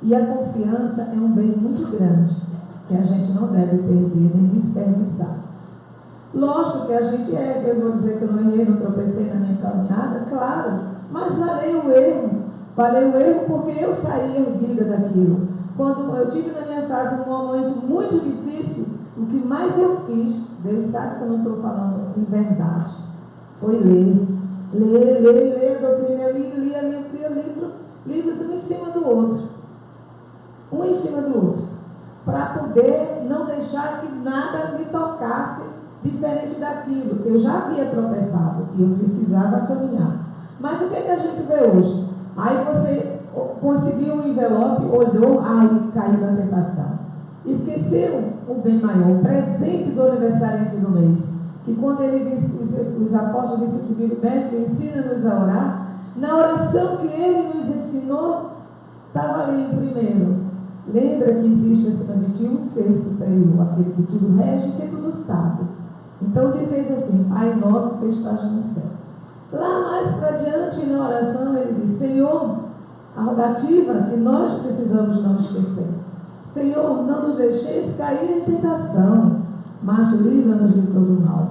E a confiança é um bem muito grande, que a gente não deve perder nem desperdiçar. Lógico que a gente erra, eu vou dizer que eu não errei, não tropecei na minha caminhada, claro, mas valeu o erro porque eu saí erguida daquilo. Quando eu tive na minha fase um momento muito difícil, o que mais eu fiz, Deus sabe que eu não estou falando em verdade, foi ler a doutrina. Eu lia livros um em cima do outro, para poder não deixar que nada me tocasse diferente daquilo. Eu já havia tropeçado e eu precisava caminhar. Mas o que é que a gente vê hoje? Aí você conseguiu um envelope, olhou, aí caiu na tentação. Esqueceu o bem maior, o presente do aniversariante do mês. Que quando ele disse, os apóstolos disseram, mestre, ensina-nos a orar. Na oração que ele nos ensinou, estava ali primeiro. Lembra que existe acima de ti um ser superior, aquele que tudo rege e que tudo sabe. Então dizeis assim, Pai nosso que estás no céu. Lá mais para diante na oração ele diz, Senhor, a rogativa que nós precisamos não esquecer. Senhor, não nos deixeis cair em tentação, mas livra-nos de todo mal.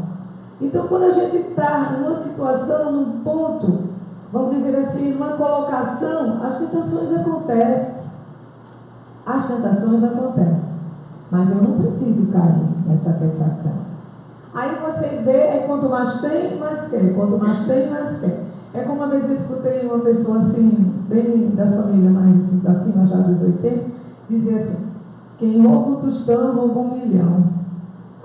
Então quando a gente está numa situação, num ponto, vamos dizer assim, numa colocação, as tentações acontecem. Mas eu não preciso cair nessa tentação. Aí você vê, quanto mais tem, mais quer. Quanto mais tem, mais quer. É como uma vez eu escutei uma pessoa assim, bem da família, mais assim, da cima já dos 80, dizer assim, quem rouba um tostão, rouba 1 milhão.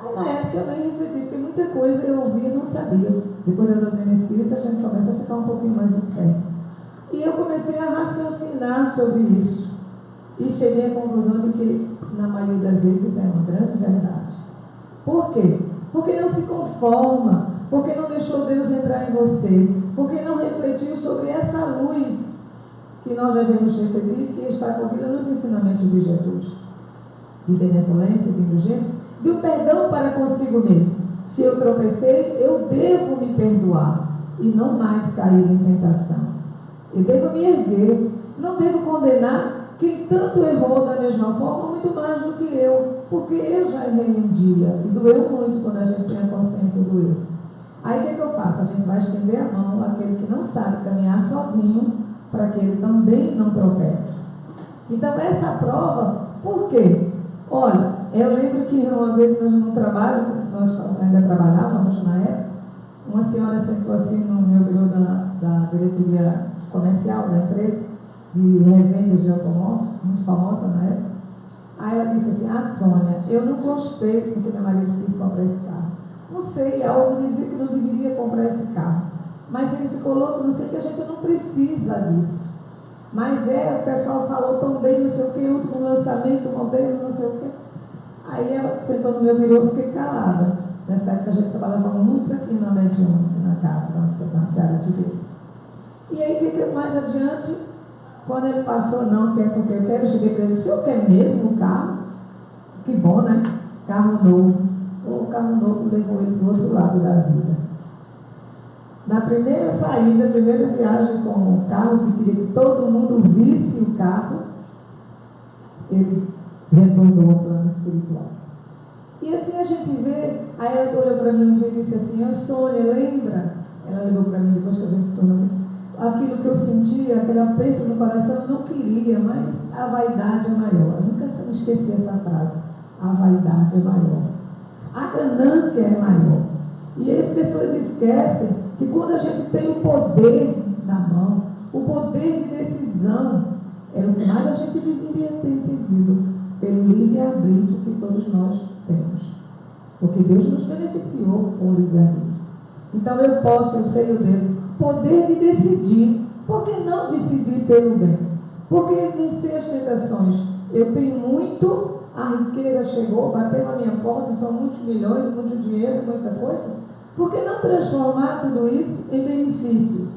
Aí na época eu meio refleti, porque muita coisa eu ouvia e não sabia. Depois da doutrina espírita, a gente começa a ficar um pouquinho mais esperto. E eu comecei a raciocinar sobre isso. E cheguei à conclusão de que, na maioria das vezes, é uma grande verdade. Por quê? Porque não se conforma, porque não deixou Deus entrar em você, porque não refletiu sobre essa luz que nós devemos refletir, que está contida nos ensinamentos de Jesus, de benevolência, de indulgência, de um perdão para consigo mesmo. Se eu tropecei, eu devo me perdoar e não mais cair em tentação. Eu devo me erguer, não devo condenar quem tanto errou da mesma forma, muito mais do que eu, porque eu já errei um dia, e doeu muito quando a gente tem a consciência do erro. Aí o que eu faço? A gente vai estender a mão àquele que não sabe caminhar sozinho, para que ele também não tropece. Então essa prova, por quê? Olha, eu lembro que uma vez nós no trabalho, nós ainda trabalhávamos na época, uma senhora sentou assim no meu birô da diretoria comercial da empresa, de revenda de automóveis, muito famosa na época. Aí ela disse assim, Sônia, eu não gostei porque meu marido quis comprar esse carro. Não sei, algo dizia que não deveria comprar esse carro. Mas ele ficou louco, não sei, que a gente não precisa disso. Mas o pessoal falou tão bem, não sei o que, último lançamento, modelo, não sei o que. Aí ela sentou no meu birô, eu fiquei calada. Nessa época a gente trabalhava muito aqui na mediúnica, na casa, na Seara de Deus. E aí, o que mais adiante? Quando ele passou, não quer porque eu quero, eu cheguei para ele, o senhor quer mesmo o carro? Que bom, né? Carro novo. O carro novo levou ele para o outro lado da vida. Na primeira saída, primeira viagem com o carro, que queria que todo mundo visse o carro, ele retornou ao plano espiritual. E assim a gente vê, aí ela olhou para mim um dia e disse assim, Sônia, lembra? Ela olhou para mim depois que a gente se tornou aquilo que eu sentia, aquele aperto no coração, eu não queria, mas a vaidade é maior. Eu nunca esqueci essa frase. A vaidade é maior. A ganância é maior. E as pessoas esquecem que quando a gente tem o poder na mão, o poder de decisão, é o que mais a gente deveria ter entendido, pelo livre-arbítrio que todos nós temos. Porque Deus nos beneficiou com o livre-arbítrio. Então eu posso, eu sei, eu devo. Poder de decidir. Por que não decidir pelo bem? Porque vencer as tentações. Eu tenho muito, a riqueza chegou, bateu na minha porta, são muitos milhões, muito dinheiro, muita coisa. Por que não transformar tudo isso em benefício?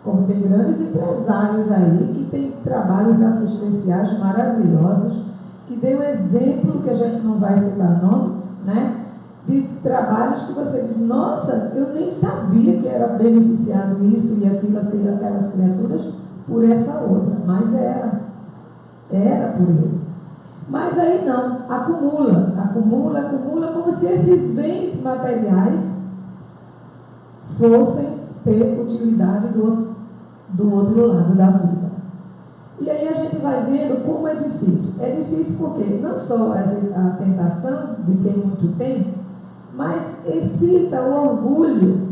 Como tem grandes empresários aí que têm trabalhos assistenciais maravilhosos, que dê o exemplo, que a gente não vai citar nome, né? De trabalhos que você diz, nossa, eu nem sabia que era beneficiado isso e aquilo, aquelas criaturas, por essa outra, mas era por ele. Mas aí não, acumula acumula, como se esses bens materiais fossem ter utilidade do outro lado da vida. E aí a gente vai vendo como é difícil. É difícil porque não só a tentação de quem muito tem, mas excita o orgulho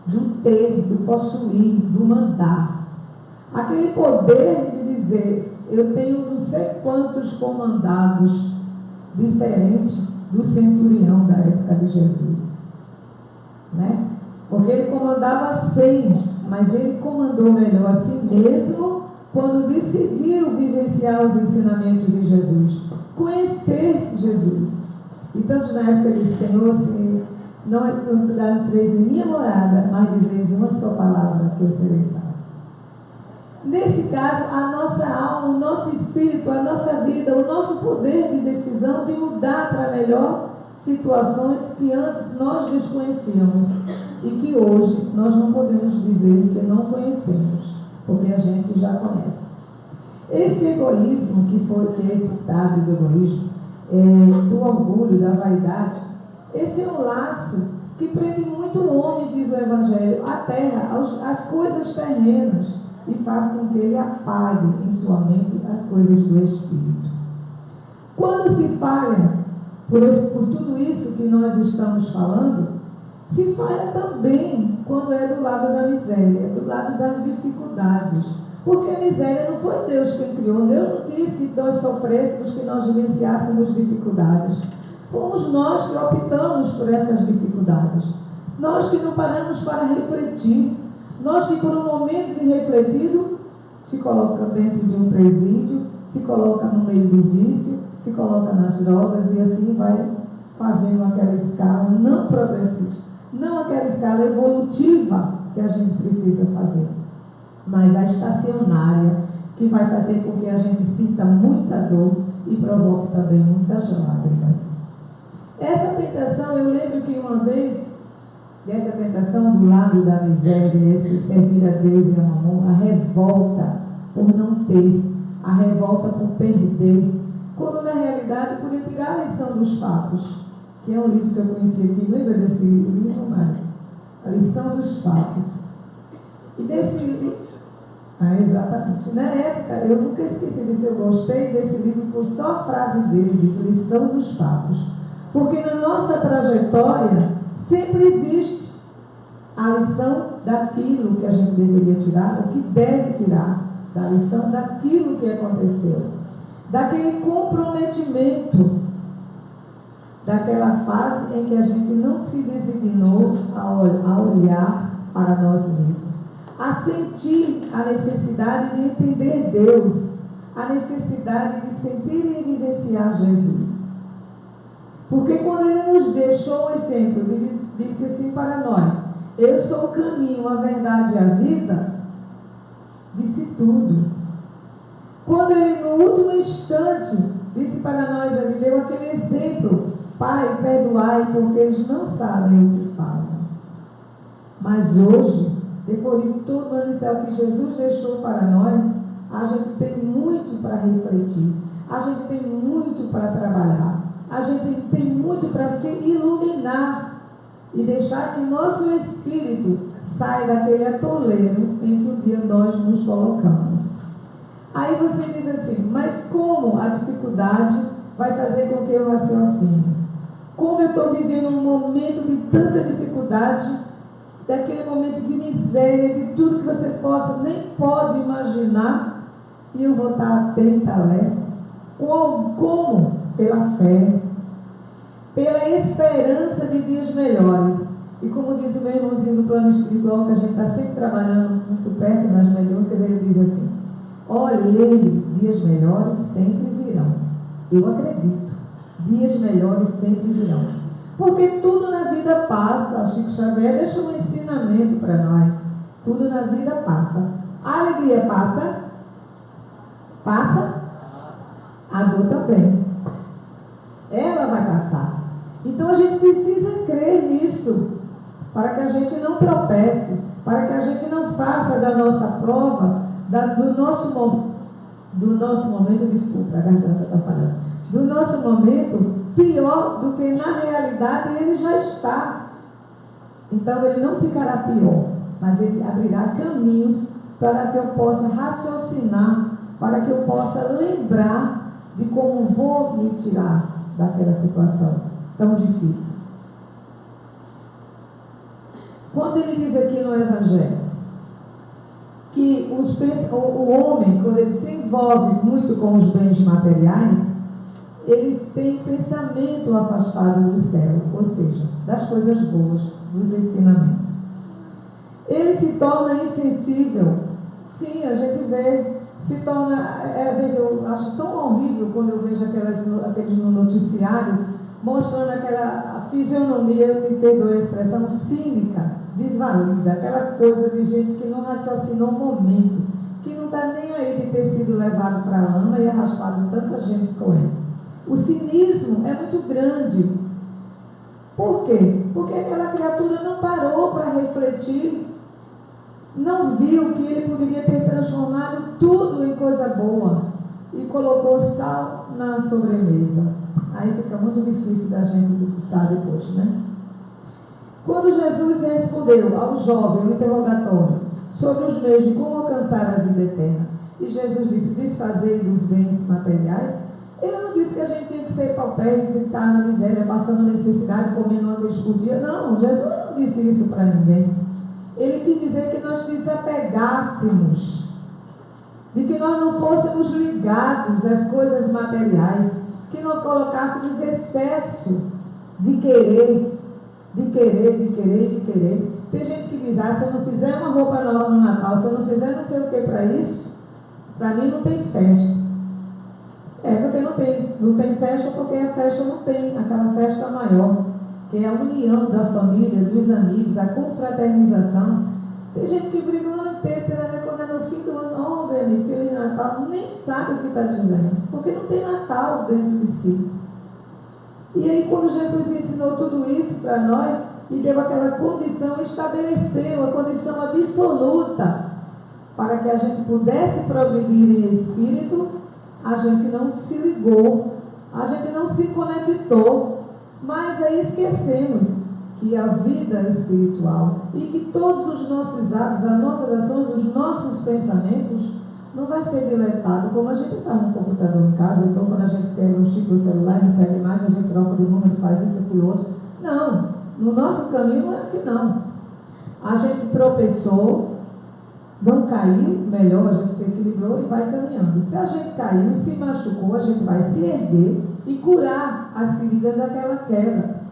do ter, do possuir, do mandar. Aquele poder de dizer, eu tenho não sei quantos comandados, diferente do centurião da época de Jesus. Né? Porque ele comandava 100, mas ele comandou melhor a si mesmo quando decidiu vivenciar os ensinamentos de Jesus, conhecer Jesus. E tanto na época disse, Senhor, se não é entreis em minha morada, mas dizeis uma só palavra que eu serei salvo. Nesse caso, a nossa alma, o nosso espírito, a nossa vida, o nosso poder de decisão de mudar para melhor situações que antes nós desconhecíamos e que hoje nós não podemos dizer que não conhecemos, porque a gente já conhece. Esse egoísmo que é citado do egoísmo, do orgulho, da vaidade, esse é um laço que prende muito o homem, diz o Evangelho, à terra, às coisas terrenas, e faz com que ele apague em sua mente as coisas do Espírito. Quando se falha por tudo isso que nós estamos falando, se falha também quando é do lado da miséria, do lado das dificuldades. Porque a miséria não foi Deus quem criou, Deus não quis que nós sofrêssemos, que nós vivenciássemos dificuldades. Fomos nós que optamos por essas dificuldades. Nós que não paramos para refletir. Nós que por um momento irrefletido se coloca dentro de um presídio, se coloca no meio do vício, se coloca nas drogas e assim vai fazendo aquela escala não progressista, não aquela escala evolutiva que a gente precisa fazer, mas a estacionária que vai fazer com que a gente sinta muita dor e provoque também muitas lágrimas. Essa tentação, eu lembro que uma vez, dessa tentação do lado da miséria, esse servir a Deus e a mamão, a revolta por não ter, a revolta por perder, quando na realidade podia tirar a lição dos fatos, que é um livro que eu conheci aqui. Lembra desse livro, Mário? A lição dos fatos. E desse livro, exatamente, na época eu nunca esqueci disso, eu gostei desse livro por só a frase dele, diz lição dos fatos, porque na nossa trajetória sempre existe a lição daquilo que a gente deveria tirar, o que deve tirar, da lição daquilo que aconteceu, daquele comprometimento, daquela fase em que a gente não se designou a olhar para nós mesmos, a sentir a necessidade de entender Deus, a necessidade de sentir e vivenciar Jesus. Porque quando Ele nos deixou o exemplo, disse assim para nós, eu sou o caminho, a verdade e a vida, disse tudo. Quando Ele no último instante disse para nós, Ele deu aquele exemplo, Pai, perdoai, porque eles não sabem o que fazem. Mas hoje, depois de todo o manancial que Jesus deixou para nós, a gente tem muito para refletir, a gente tem muito para trabalhar, a gente tem muito para se iluminar e deixar que nosso espírito saia daquele atoleiro em que um dia nós nos colocamos. Aí você diz assim, mas como a dificuldade vai fazer com que eu raciocine? Como eu estou vivendo um momento de tanta dificuldade, daquele momento de miséria, de tudo que você nem pode imaginar, e eu vou estar atenta, alerta. Como? Pela fé, pela esperança de dias melhores. E como diz o meu irmãozinho do plano espiritual, que a gente está sempre trabalhando muito perto nas mediúnicas, ele diz assim, olhei, dias melhores sempre virão. Eu acredito, dias melhores sempre virão. Porque tudo na vida passa. Chico Xavier deixa um ensinamento para nós. Tudo na vida passa. A alegria passa? Passa? A dor também. Ela vai passar. Então a gente precisa crer nisso, para que a gente não tropece, para que a gente não faça da nossa prova, do nosso momento, desculpa, a garganta está falhando, do nosso momento, pior do que na realidade ele já está. Então ele não ficará pior, mas ele abrirá caminhos para que eu possa raciocinar, para que eu possa lembrar de como vou me tirar daquela situação tão difícil. Quando ele diz aqui no Evangelho que o homem, quando ele se envolve muito com os bens materiais, eles têm pensamento afastado do céu, ou seja, das coisas boas, dos ensinamentos. Ele se torna insensível. Sim, a gente vê, se torna, às vezes eu acho tão horrível quando eu vejo aqueles no noticiário, mostrando aquela fisionomia, me perdoe a expressão, cínica, desvalida, aquela coisa de gente que não raciocinou um momento, que não está nem aí de ter sido levado para a lama e arrastado tanta gente com ele. O cinismo é muito grande. Por quê? Porque aquela criatura não parou para refletir, não viu que ele poderia ter transformado tudo em coisa boa e colocou sal na sobremesa. Aí fica muito difícil da gente lutar depois, né? Quando Jesus respondeu ao jovem o interrogatório sobre os meios de como alcançar a vida eterna, e Jesus disse: desfazer os bens materiais, ele não disse que a gente tinha que ser paupérrimo, que estar na miséria, passando necessidade, comendo uma vez por dia. Não, Jesus não disse isso para ninguém. Ele quis dizer que nós desapegássemos, de que nós não fôssemos ligados às coisas materiais, que não colocássemos excesso de querer. Tem gente que diz: se eu não fizer uma roupa nova no Natal, se eu não fizer não sei o que para isso, para mim não tem festa. Porque não tem festa, porque a festa não tem aquela festa maior, que é a união da família, dos amigos, a confraternização. Tem gente que briga o ano inteiro, quando é no fim do ano, meu amigo, Feliz Natal, nem sabe o que está dizendo, porque não tem Natal dentro de si. E aí, quando Jesus ensinou tudo isso para nós e deu aquela condição, estabeleceu a condição absoluta para que a gente pudesse progredir em espírito, a gente não se ligou, a gente não se conectou, mas aí esquecemos que a vida espiritual e que todos os nossos atos, as nossas ações, os nossos pensamentos não vai ser deletado como a gente faz no computador em casa. Então, quando a gente quer um chip do celular e não serve mais, a gente troca de número, faz isso, aquilo, outro. Não, no nosso caminho não é assim, não. A gente tropeçou, não caiu, melhor, a gente se equilibrou e vai caminhando. Se a gente caiu, se machucou, a gente vai se erguer e curar as feridas daquela queda.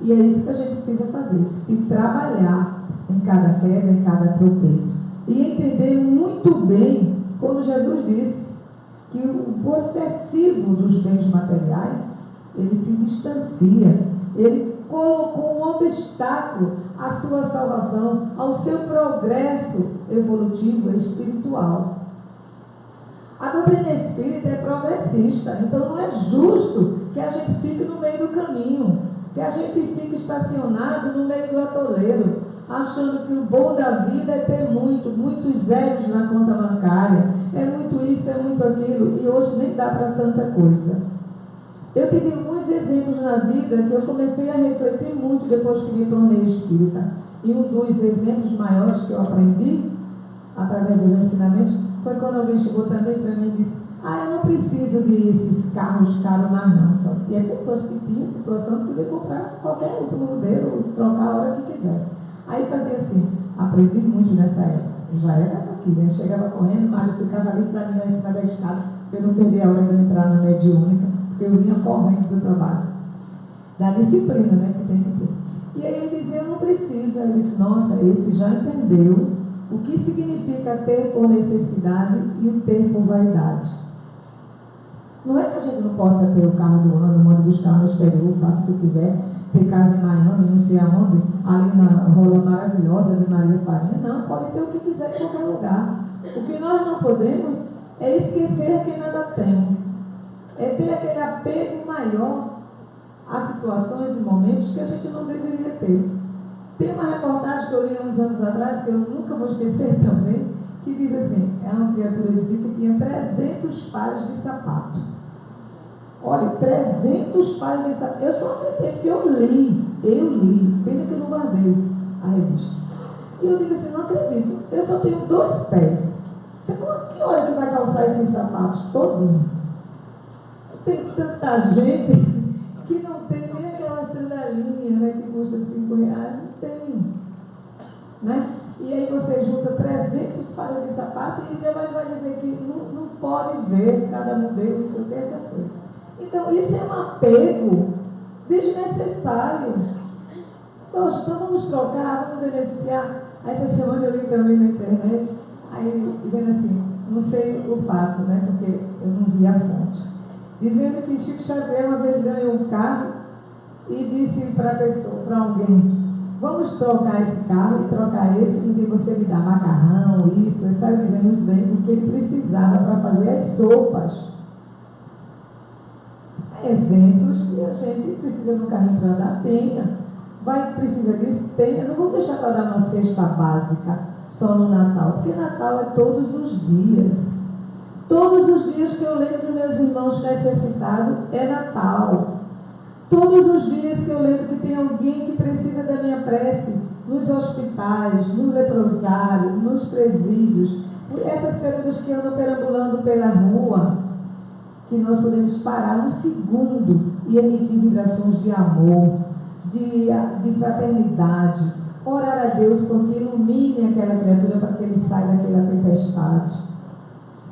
E é isso que a gente precisa fazer, se trabalhar em cada queda, em cada tropeço. E entender muito bem quando Jesus disse que o possessivo dos bens materiais, ele se distancia, ele colocou um obstáculo à sua salvação, ao seu progresso evolutivo e espiritual. A doutrina espírita é progressista, então não é justo que a gente fique no meio do caminho, que a gente fique estacionado no meio do atoleiro, achando que o bom da vida é ter muitos zeros na conta bancária, é muito isso, é muito aquilo, e hoje nem dá para tanta coisa. Eu tive alguns exemplos na vida que eu comecei a refletir muito depois que me tornei espírita, e um dos exemplos maiores que eu aprendi, através dos ensinamentos, foi quando alguém chegou também para mim e disse: eu não preciso desses carros caros mais não, sabe? E é pessoas que tinham situação que podiam comprar qualquer outro modelo, trocar a hora que quisesse. Aí fazia assim, aprendi muito nessa época, já era daqui, né? Chegava correndo, mas eu ficava ali para mim lá em cima da escada, para eu não perder a hora de entrar na mediúnica, porque eu vinha correndo do trabalho, da disciplina, né, que tem que ter. E aí ele dizia: eu não preciso. Eu disse: nossa, esse já entendeu o que significa ter por necessidade e o ter por vaidade. Não é que a gente não possa ter o carro do ano, manda buscar no exterior, faça o que quiser, ter casa em Miami, não sei aonde, ali na rola maravilhosa de Maria Farinha. Não, pode ter o que quiser em qualquer lugar. O que nós não podemos é esquecer que nada temos. É ter aquele apego maior a situações e momentos que a gente não deveria ter. Tem uma reportagem que eu li há uns anos atrás, que eu nunca vou esquecer também, que diz assim: é uma criatura dizia que tinha 300 pares de sapato. Olha, 300 páginas de sapato. Eu só acreditei porque eu li. Pena que eu não guardei a revista. E eu digo assim, não acredito, eu só tenho 2 pés. Você falou, que hora que vai calçar esses sapatos todinho? Tem tanta gente que não tem nem aquela sandalinha, né, que custa R$5, não tem, né? E aí você junta 300 pares de sapato e vai dizer que não pode ver cada modelo, não sei o que, essas coisas. Então isso é um apego desnecessário. Então vamos trocar, vamos beneficiar. Essa semana eu li também na internet, aí dizendo assim, não sei o fato, né, porque eu não vi a fonte, dizendo que Chico Xavier uma vez ganhou um carro e disse para alguém, vamos trocar esse carro e trocar esse, em vez de você me dar macarrão, isso, ele saiu dizendo isso bem, porque ele precisava para fazer as sopas. Exemplos que a gente precisa de um carrinho para andar, tenha. Precisa disso? Tenha. Não vou deixar para dar uma cesta básica só no Natal, porque Natal é todos os dias. Todos os dias que eu lembro dos meus irmãos necessitados é Natal. Todos os dias que eu lembro que tem alguém que precisa da minha prece, nos hospitais, no leprosário, nos presídios, essas pessoas que andam perambulando pela rua, que nós podemos parar um segundo e emitir vibrações de amor, de fraternidade, orar a Deus porque ilumine aquela criatura para que ele saia daquela tempestade.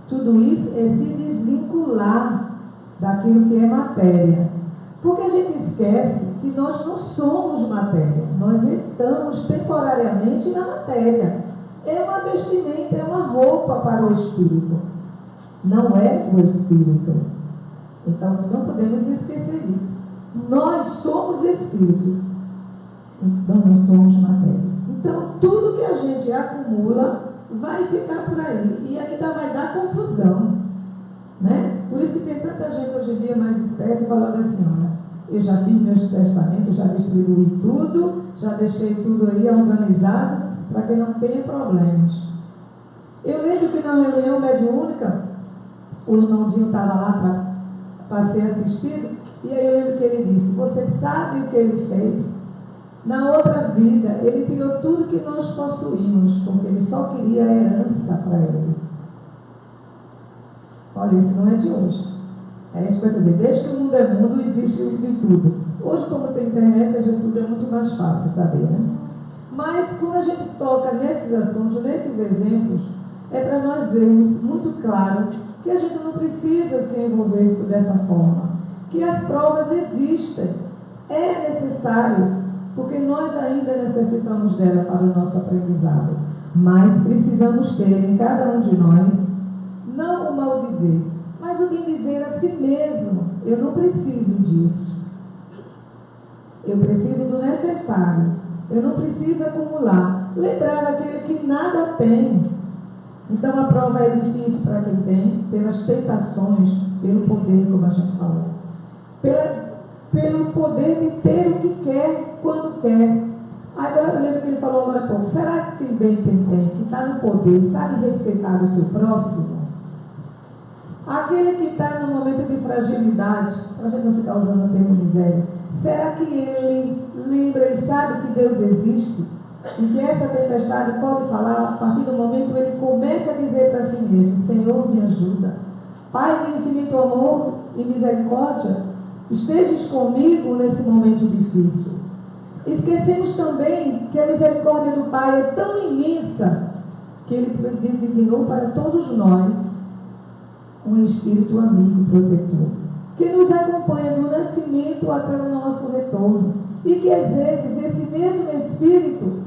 Tudo isso é se desvincular daquilo que é matéria. Porque a gente esquece que nós não somos matéria, nós estamos temporariamente na matéria. É uma vestimenta, é uma roupa para o espírito, não é o espírito. Então não podemos esquecer isso. Nós somos espíritos, nós não somos matéria. Então tudo que a gente acumula vai ficar por aí e ainda vai dar confusão, né? Por isso que tem tanta gente hoje em dia mais esperta falando assim, olha, eu já fiz meus testamentos, já distribuí tudo, já deixei tudo aí organizado para que não tenha problemas. Eu lembro que na reunião mediúnica o irmãozinho estava lá para ser assistido, e aí eu lembro que ele disse, você sabe o que ele fez? Na outra vida, ele tirou tudo que nós possuímos, porque ele só queria a herança para ele. Olha, isso não é de hoje. A gente pensa dizer, desde que o mundo é mundo, existe de tudo. Hoje, como tem internet, a gente tudo é muito mais fácil saber, né? Mas quando a gente toca nesses assuntos, nesses exemplos, é para nós vermos muito claro que a gente não precisa se envolver dessa forma, que as provas existem, é necessário, porque nós ainda necessitamos dela para o nosso aprendizado, mas precisamos ter em cada um de nós, não o maldizer, mas o bem dizer a si mesmo, eu não preciso disso, eu preciso do necessário, eu não preciso acumular, lembrar daquele que nada tem. Então a prova é difícil para quem tem, pelas tentações, pelo poder, como a gente falou, pelo poder de ter o que quer, quando quer. Agora eu lembro que ele falou agora há pouco, será que quem bem tem, que está no poder, sabe respeitar o seu próximo? Aquele que está no momento de fragilidade, para a gente não ficar usando o termo miséria, será que ele lembra e sabe que Deus existe? E que essa tempestade pode falar, a partir do momento ele começa a dizer para si mesmo, Senhor, me ajuda. Pai de infinito amor e misericórdia, estejas comigo nesse momento difícil. Esquecemos também que a misericórdia do Pai é tão imensa que ele designou para todos nós um espírito amigo, protetor, que nos acompanha do nascimento até o nosso retorno. E que às vezes esse mesmo espírito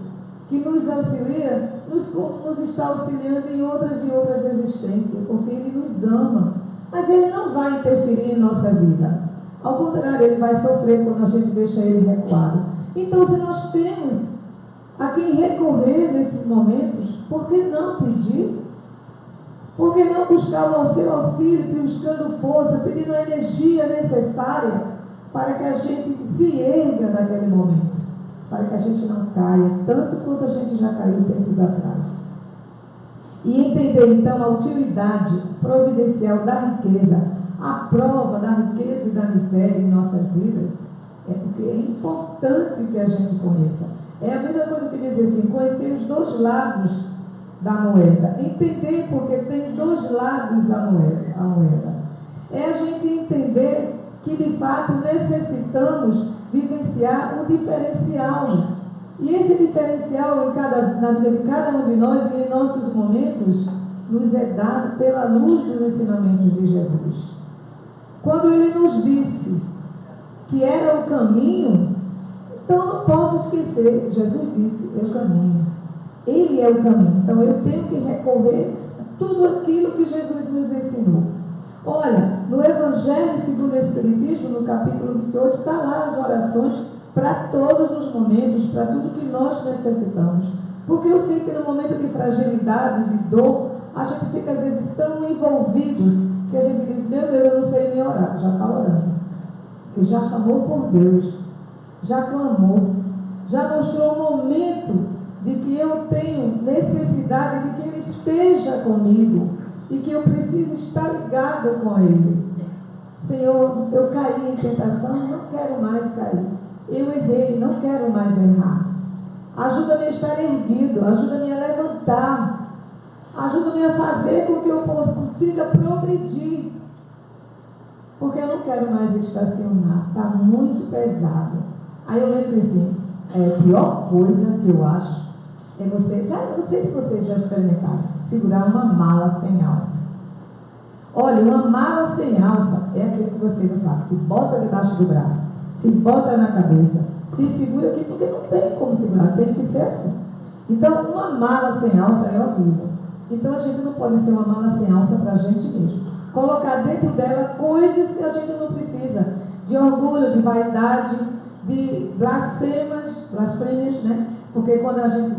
que nos auxilia, nos está auxiliando em outras e outras existências, porque ele nos ama, mas ele não vai interferir em nossa vida. Ao contrário, ele vai sofrer quando a gente deixa ele recuado. Então, se nós temos a quem recorrer nesses momentos, por que não pedir? Por que não buscar o seu auxílio, buscando força, pedindo a energia necessária para que a gente se erga naquele momento, para que a gente não caia, tanto quanto a gente já caiu tempos atrás. E entender então a utilidade providencial da riqueza, a prova da riqueza e da miséria em nossas vidas, é porque é importante que a gente conheça. É a mesma coisa que dizer assim, conhecer os dois lados da moeda. Entender porque tem dois lados a moeda. É a gente entender que de fato necessitamos vivenciar um diferencial. E esse diferencial na vida de cada um de nós e em nossos momentos nos é dado pela luz dos ensinamentos de Jesus. Quando ele nos disse que era o caminho, então não posso esquecer, Jesus disse, é o caminho. Ele é o caminho. Então eu tenho que recorrer a tudo aquilo que Jesus nos ensinou. Olha, no Evangelho segundo o Espiritismo, no capítulo 28, está lá as orações para todos os momentos, para tudo que nós necessitamos. Porque eu sei que no momento de fragilidade, de dor, a gente fica às vezes tão envolvido que a gente diz, meu Deus, eu não sei nem orar. Já está orando. Porque já chamou por Deus, já clamou, já mostrou um momento de que eu tenho necessidade de que Ele esteja comigo e que eu preciso estar ligado com Ele. Senhor, eu caí em tentação, não quero mais cair. Eu errei, não quero mais errar. Ajuda-me a estar erguido, ajuda-me a levantar, ajuda-me a fazer com que eu consiga progredir. Porque eu não quero mais estacionar, está muito pesado. Aí eu lembro assim, a pior coisa que eu acho é você, não sei se vocês já experimentaram, segurar uma mala sem alça. Olha, uma mala sem alça é aquele que você não sabe, se bota debaixo do braço, se bota na cabeça, se segura aqui, porque não tem como segurar, tem que ser assim. Então, uma mala sem alça é horrível. Então, a gente não pode ser uma mala sem alça para a gente mesmo. Colocar dentro dela coisas que a gente não precisa, de orgulho, de vaidade, de blasfêmias, né? Porque quando a gente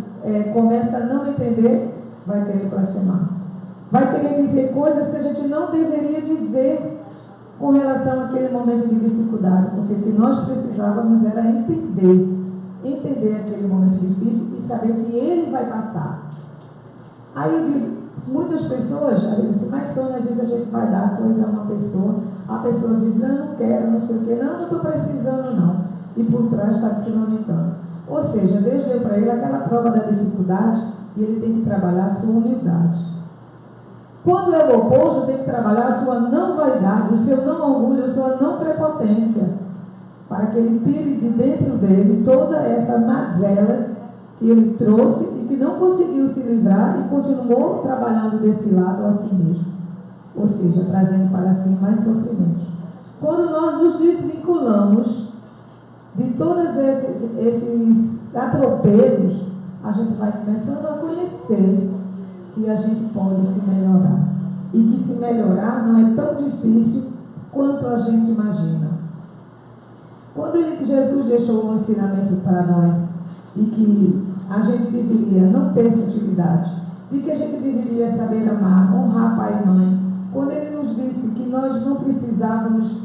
começa a não entender, vai querer blasfemar. Vai querer dizer coisas que a gente não deveria dizer com relação àquele momento de dificuldade, porque o que nós precisávamos era entender aquele momento difícil e saber que ele vai passar. Aí eu digo, muitas pessoas, às vezes assim, mas Sônia, às vezes a gente vai dar coisa a uma pessoa, a pessoa diz, não quero, não sei o quê, não estou precisando não, e por trás está se lamentando. Ou seja, Deus deu para ele aquela prova da dificuldade e ele tem que trabalhar a sua humildade. Quando é o oposto, tem que trabalhar a sua não vaidade, o seu não orgulho, a sua não prepotência, para que ele tire de dentro dele todas essas mazelas que ele trouxe e que não conseguiu se livrar e continuou trabalhando desse lado a si mesmo. Ou seja, trazendo para si mais sofrimentos. Quando nós nos desvinculamos de todos esses atropelos, a gente vai começando a conhecer que a gente pode se melhorar. E que se melhorar não é tão difícil quanto a gente imagina. Quando Jesus deixou um ensinamento para nós de que a gente deveria não ter futilidade, de que a gente deveria saber amar, honrar pai e mãe, quando ele nos disse que nós não precisávamos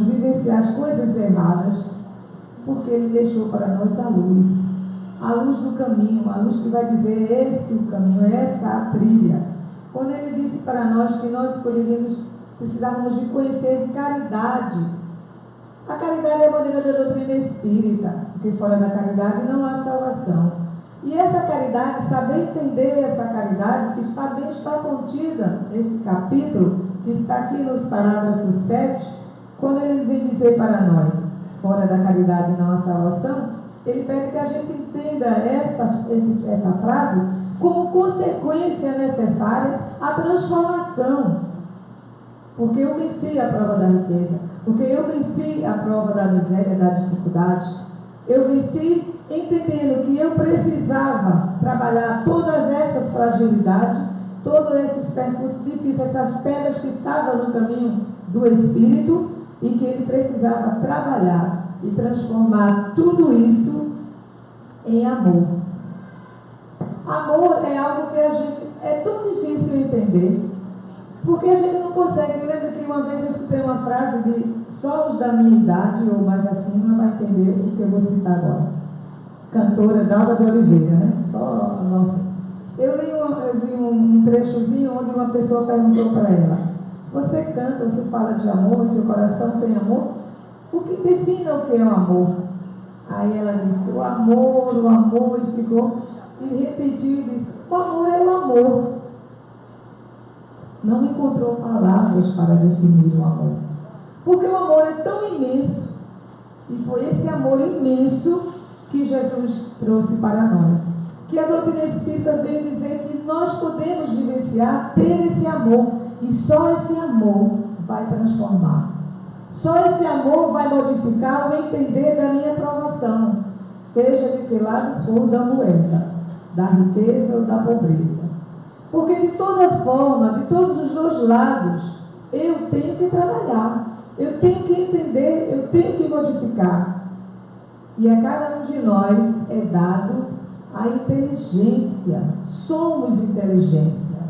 vivenciar as coisas erradas, porque ele deixou para nós a luz do caminho, a luz que vai dizer esse o caminho, essa a trilha. Quando ele disse para nós que nós precisávamos de conhecer caridade. A caridade é a maneira da doutrina espírita, porque fora da caridade não há salvação. E essa caridade, saber entender essa caridade, que está contida nesse capítulo, que está aqui nos parágrafos 7, quando ele vem dizer para nós, fora da caridade não há salvação, ele pede que a gente entenda essa frase como consequência necessária à transformação. Porque eu venci a prova da riqueza, porque eu venci a prova da miséria, da dificuldade. Eu venci entendendo que eu precisava trabalhar todas essas fragilidades, todos esses percursos difíceis, essas pedras que estavam no caminho do Espírito, e que ele precisava trabalhar e transformar tudo isso em amor. Amor é algo que a gente é tão difícil entender, porque a gente não consegue. Eu lembro que uma vez eu escutei uma frase de só os da minha idade ou mais acima vai entender o que eu vou citar agora. Cantora Dalva de Oliveira, né? Só a nossa. Eu li uma eu vi um trechozinho onde uma pessoa perguntou para ela: você canta, você fala de amor, seu coração tem amor? O que defina o que é o amor? Aí ela disse: o amor, e ficou, e repetiu e disse: o amor é o amor. Não encontrou palavras para definir o amor, porque o amor é tão imenso, e foi esse amor imenso que Jesus trouxe para nós, que a doutrina espírita veio dizer que nós podemos vivenciar, ter esse amor, e só esse amor vai transformar, só esse amor vai modificar o entender da minha provação, seja de que lado for da moeda, da riqueza ou da pobreza. Porque de toda forma, de todos os dois lados, eu tenho que trabalhar, eu tenho que entender, eu tenho que modificar. E a cada um de nós é dado a inteligência. Somos inteligência.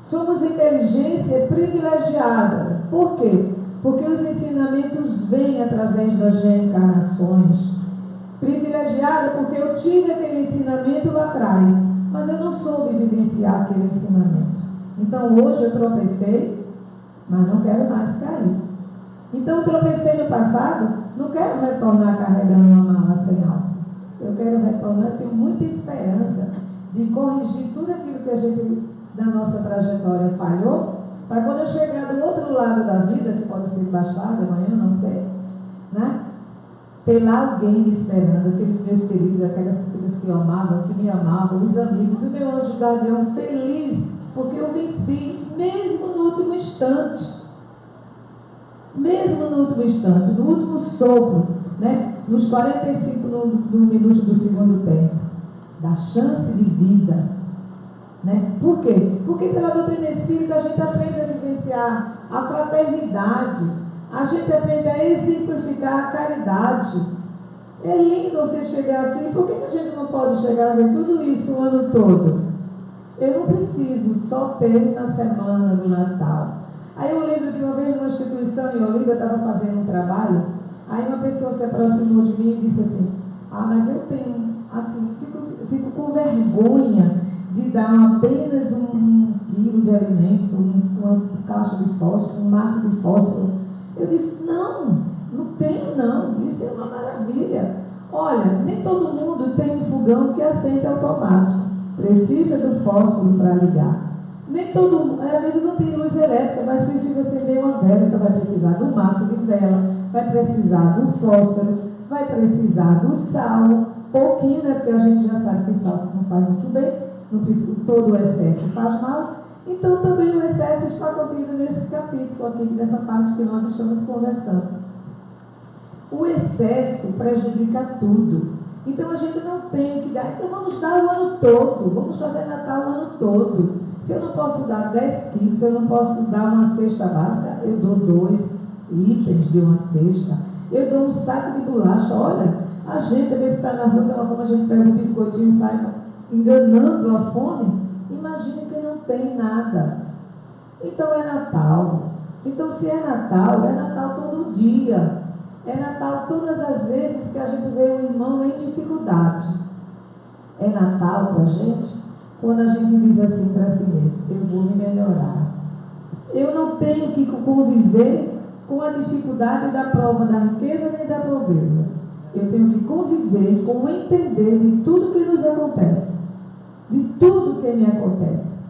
Somos inteligência privilegiada. Por quê? Porque os ensinamentos vêm através das reencarnações. Privilegiada porque eu tive aquele ensinamento lá atrás, mas eu não soube vivenciar aquele ensinamento. Então hoje eu tropecei, mas não quero mais cair. Então eu tropecei no passado, não quero retornar carregando uma mala sem alça. Eu quero retornar, eu tenho muita esperança de corrigir tudo aquilo que a gente, na nossa trajetória, falhou, para quando eu chegar do outro lado da vida, que pode ser mais tarde, amanhã, não sei, né? Ter lá alguém me esperando, aqueles meus queridos, aquelas criaturas que eu amava, que me amavam, os amigos, o meu anjo guardião feliz, porque eu venci, mesmo no último instante. Mesmo no último instante, no último sopro, né? Nos 45 no minuto do segundo tempo, da chance de vida, né? Por quê? Porque pela doutrina espírita a gente aprende a vivenciar a fraternidade, a gente aprende a exemplificar a caridade. É lindo você chegar aqui. Por que a gente não pode chegar a ver tudo isso o ano todo? Eu não preciso só ter na semana do Natal. Aí eu lembro que uma vez numa instituição em Olinda, eu estava fazendo um trabalho, aí uma pessoa se aproximou de mim e disse assim: ah, mas eu tenho, assim, fico com vergonha de dar apenas um quilo de alimento, uma caixa de fósforo, um maço de fósforo. Eu disse: não tenho não, isso é uma maravilha. Olha, nem todo mundo tem um fogão que acende automático, precisa do fósforo para ligar. Nem todo mundo, às vezes não tem luz elétrica, mas precisa acender uma vela, então vai precisar do maço de vela, vai precisar do fósforo, vai precisar do sal, pouquinho, né, porque a gente já sabe que sal não faz muito bem, não precisa, todo o excesso faz mal. Então também o excesso está contido nesse capítulo aqui, nessa parte que nós estamos conversando. O excesso prejudica tudo. Então a gente não tem que dar, então vamos dar o ano todo, vamos fazer Natal o ano todo. Se eu não posso dar 10 quilos, se eu não posso dar uma cesta básica, eu dou 2 itens de uma cesta. Eu dou um saco de bolacha. Olha, a gente, às vezes está na rua, de uma forma, a gente pega um biscoitinho e sai enganando a fome. Imagine que não tem nada. Então é Natal. Então se é Natal todo dia. É Natal todas as vezes que a gente vê um irmão em dificuldade. É Natal para a gente quando a gente diz assim para si mesmo: eu vou me melhorar. Eu não tenho que conviver com a dificuldade da prova da riqueza nem da pobreza. Eu tenho que conviver com o entender de tudo que nos acontece, de tudo que me acontece.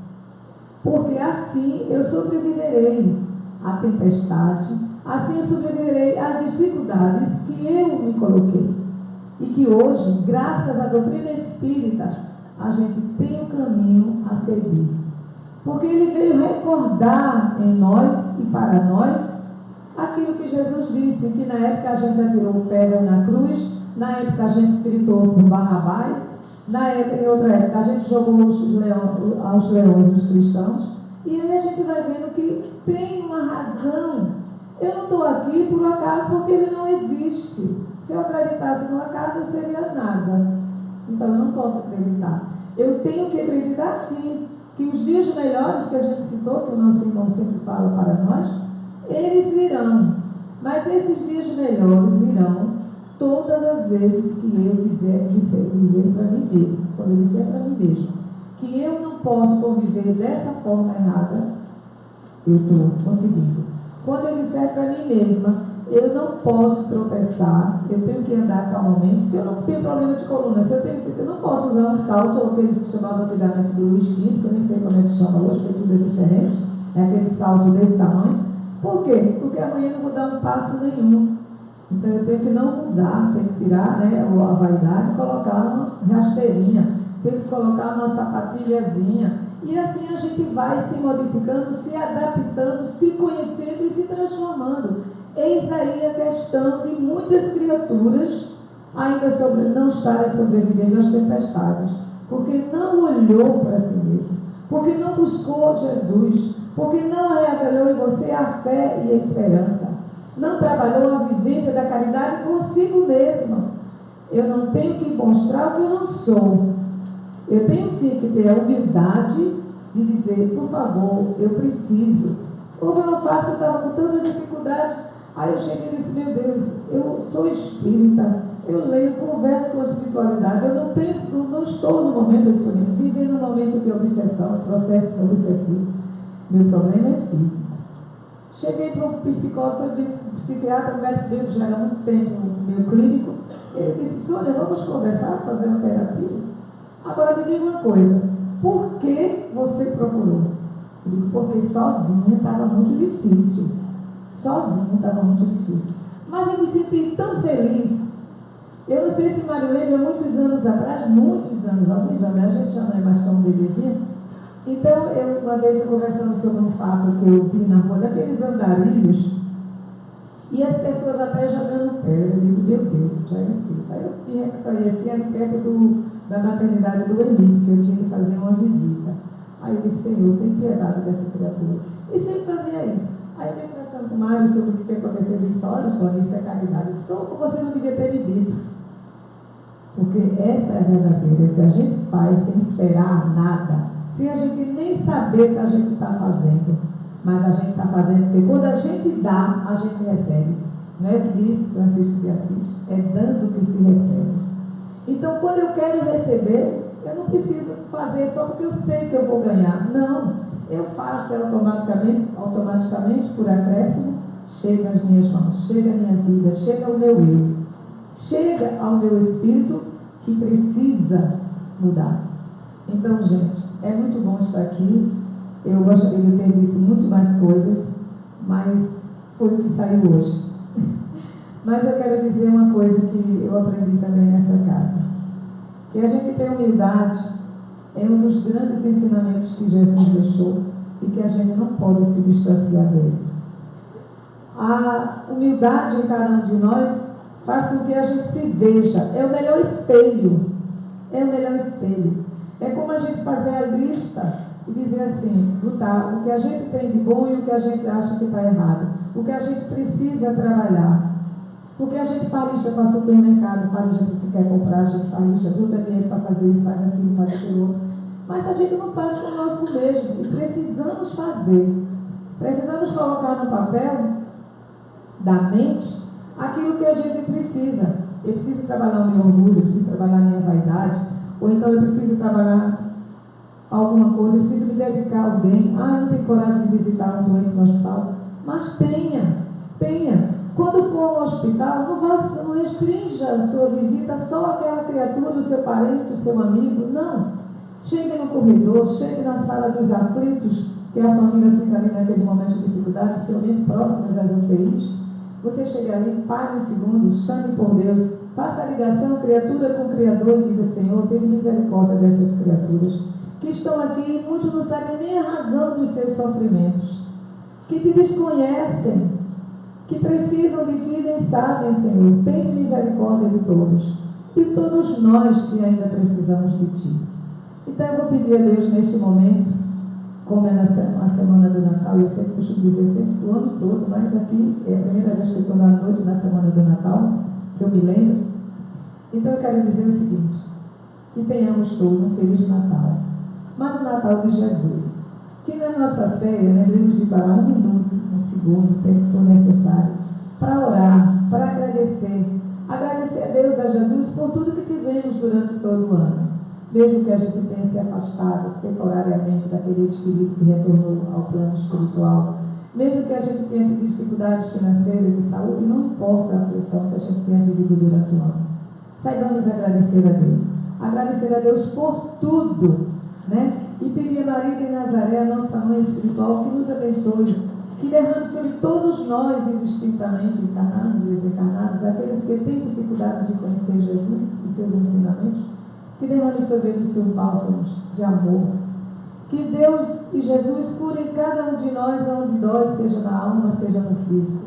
Porque assim eu sobreviverei à tempestade, assim eu sobreviverei às dificuldades que eu me coloquei. E que hoje, graças à doutrina espírita, a gente tem um caminho a seguir. Porque ele veio recordar em nós e para nós aquilo que Jesus disse, que na época a gente atirou pedra na cruz, na época a gente gritou por Barrabás, em outra época a gente jogou aos leões os cristãos, e aí a gente vai vendo que tem uma razão. Eu não estou aqui por acaso, porque ele não existe. Se eu acreditasse no acaso, eu seria nada. Então eu não posso acreditar. Eu tenho que acreditar sim, que os dias melhores que a gente citou, que o nosso irmão sempre fala para nós, eles virão. Mas esses dias melhores virão todas as vezes que eu quiser dizer para mim mesmo. Quando eu disser para mim mesmo que eu não posso conviver dessa forma errada, eu estou conseguindo. Quando eu disser para mim mesma, eu não posso tropeçar, eu tenho que andar calmamente. Se eu não tenho problema de coluna, se eu não posso usar um salto, ou aqueles que chamavam antigamente do Luiz XV, que eu nem sei como é que chama hoje, porque tudo é diferente, é aquele salto desse tamanho. Por quê? Porque amanhã eu não vou dar um passo nenhum. Então eu tenho que não usar, tenho que tirar, né, a vaidade e colocar uma rasteirinha, tenho que colocar uma sapatilhazinha. E assim a gente vai se modificando, se adaptando, se conhecendo e se transformando. Eis aí a questão de muitas criaturas ainda não estarem sobrevivendo às tempestades, porque não olhou para si mesmo, porque não buscou Jesus, porque não revelou em você a fé e a esperança, não trabalhou a vivência da caridade consigo mesma. Eu não tenho que mostrar o que eu não sou. Eu tenho sim que ter a humildade de dizer, por favor, eu preciso. Como eu não faço, eu estava com tanta dificuldade. Aí eu cheguei e disse, meu Deus, eu sou espírita, eu leio, converso com a espiritualidade, eu não estou no momento de vivendo um momento de obsessão, processo obsessivo. Meu problema é físico. Cheguei para um psicólogo, um psiquiatra, um médico meu que já era muito tempo no meu clínico. Ele disse, Sônia, vamos conversar, fazer uma terapia? Agora me diga uma coisa, por que você procurou? Eu digo, porque sozinha estava muito difícil. Sozinha estava muito difícil. Mas eu me senti tão feliz. Eu não sei se Mário lembra, muitos anos atrás, alguns anos, a gente já não é mais tão belezinha. Então, uma vez conversando sobre um fato que eu vi na rua, daqueles andarilhos, e as pessoas até jogando pedra. Eu digo, meu Deus, já é escrito. Aí eu me reconheci ali perto da maternidade do Emílio, porque eu tinha que fazer uma visita. Aí eu disse, Senhor, tem piedade dessa criatura. E sempre fazia isso. Aí eu tinha conversando com o Mário sobre o que tinha acontecido. Ele disse, olha só, isso é caridade. Eu disse, você não devia ter me dito. Porque essa é a verdadeira, o que a gente faz sem esperar nada, sem a gente nem saber o que a gente está fazendo. Mas a gente está fazendo, porque quando a gente dá, a gente recebe. Não é o que diz Francisco de Assis? É dando que se recebe. Então, quando eu quero receber, eu não preciso fazer só porque eu sei que eu vou ganhar. Não, eu faço automaticamente por acréscimo, chega às minhas mãos, chega à minha vida, chega ao meu eu, chega ao meu espírito que precisa mudar. Então, gente, é muito bom estar aqui. Eu gostaria de ter dito muito mais coisas, mas foi o que saiu hoje. Mas eu quero dizer uma coisa que eu aprendi também nessa casa. Que a gente ter humildade é um dos grandes ensinamentos que Jesus deixou e que a gente não pode se distanciar dele. A humildade em cada um de nós faz com que a gente se veja. É o melhor espelho. É o melhor espelho. É como a gente fazer a lista e dizer assim, botar o que a gente tem de bom e o que a gente acha que está errado, o que a gente precisa trabalhar. Porque a gente faz lista para o supermercado, faz lista para o que quer comprar, a gente faz lista, junta dinheiro para fazer isso, faz aquilo outro. Mas a gente não faz conosco mesmo, e precisamos fazer. Precisamos colocar no papel da mente aquilo que a gente precisa. Eu preciso trabalhar o meu orgulho, eu preciso trabalhar a minha vaidade, ou então eu preciso trabalhar alguma coisa, eu preciso me dedicar a alguém. Eu não tenho coragem de visitar um doente no hospital. Mas tenha. Quando for ao hospital, não restrinja a sua visita só àquela criatura, o seu parente, o seu amigo. Não. Chegue no corredor, chegue na sala dos aflitos, que a família fica ali naquele momento de dificuldade, principalmente próximas às UTIs. Você chega ali, pare um segundo, chame por Deus, faça a ligação criatura com o Criador e diga, Senhor, tenha misericórdia dessas criaturas que estão aqui e muitos não sabem nem a razão dos seus sofrimentos, que te desconhecem, que precisam de ti e nem sabem, Senhor. Tenha misericórdia de todos nós que ainda precisamos de ti. Então eu vou pedir a Deus neste momento, como é a semana do Natal, eu sempre costumo dizer sempre do ano todo, mas aqui é a primeira vez que eu estou na noite da semana do Natal, que eu me lembro. Então eu quero dizer o seguinte, que tenhamos todos um Feliz Natal, mas o Natal de Jesus. Que na nossa ceia lembremos de parar um minuto, um segundo, o tempo que for necessário, para orar, para agradecer. Agradecer a Deus, a Jesus, por tudo que tivemos durante todo o ano. mesmo que a gente tenha se afastado temporariamente daquele ente querido que retornou ao plano espiritual, mesmo que a gente tenha tido dificuldades financeiras, de saúde, não importa a aflição que a gente tenha vivido durante o ano. Saibamos agradecer a Deus. Agradecer a Deus por tudo, né? E pedir a Maria de Nazaré, a nossa mãe espiritual, que nos abençoe, que derrame sobre todos nós, indistintamente, encarnados e desencarnados, aqueles que têm dificuldade de conhecer Jesus e seus ensinamentos, que derrame sobre eles os seus bálsamos de amor. Que Deus e Jesus curem cada um de nós, onde dói, seja na alma, seja no físico.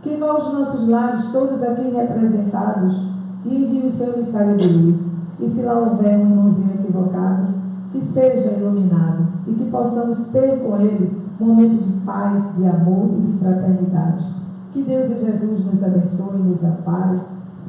Que vá aos nossos lares, todos aqui representados, e envie o seu emissário de luz. E se lá houver um irmãozinho equivocado, que seja iluminado e que possamos ter com ele um momento de paz, de amor e de fraternidade. Que Deus e Jesus nos abençoe, nos ampare,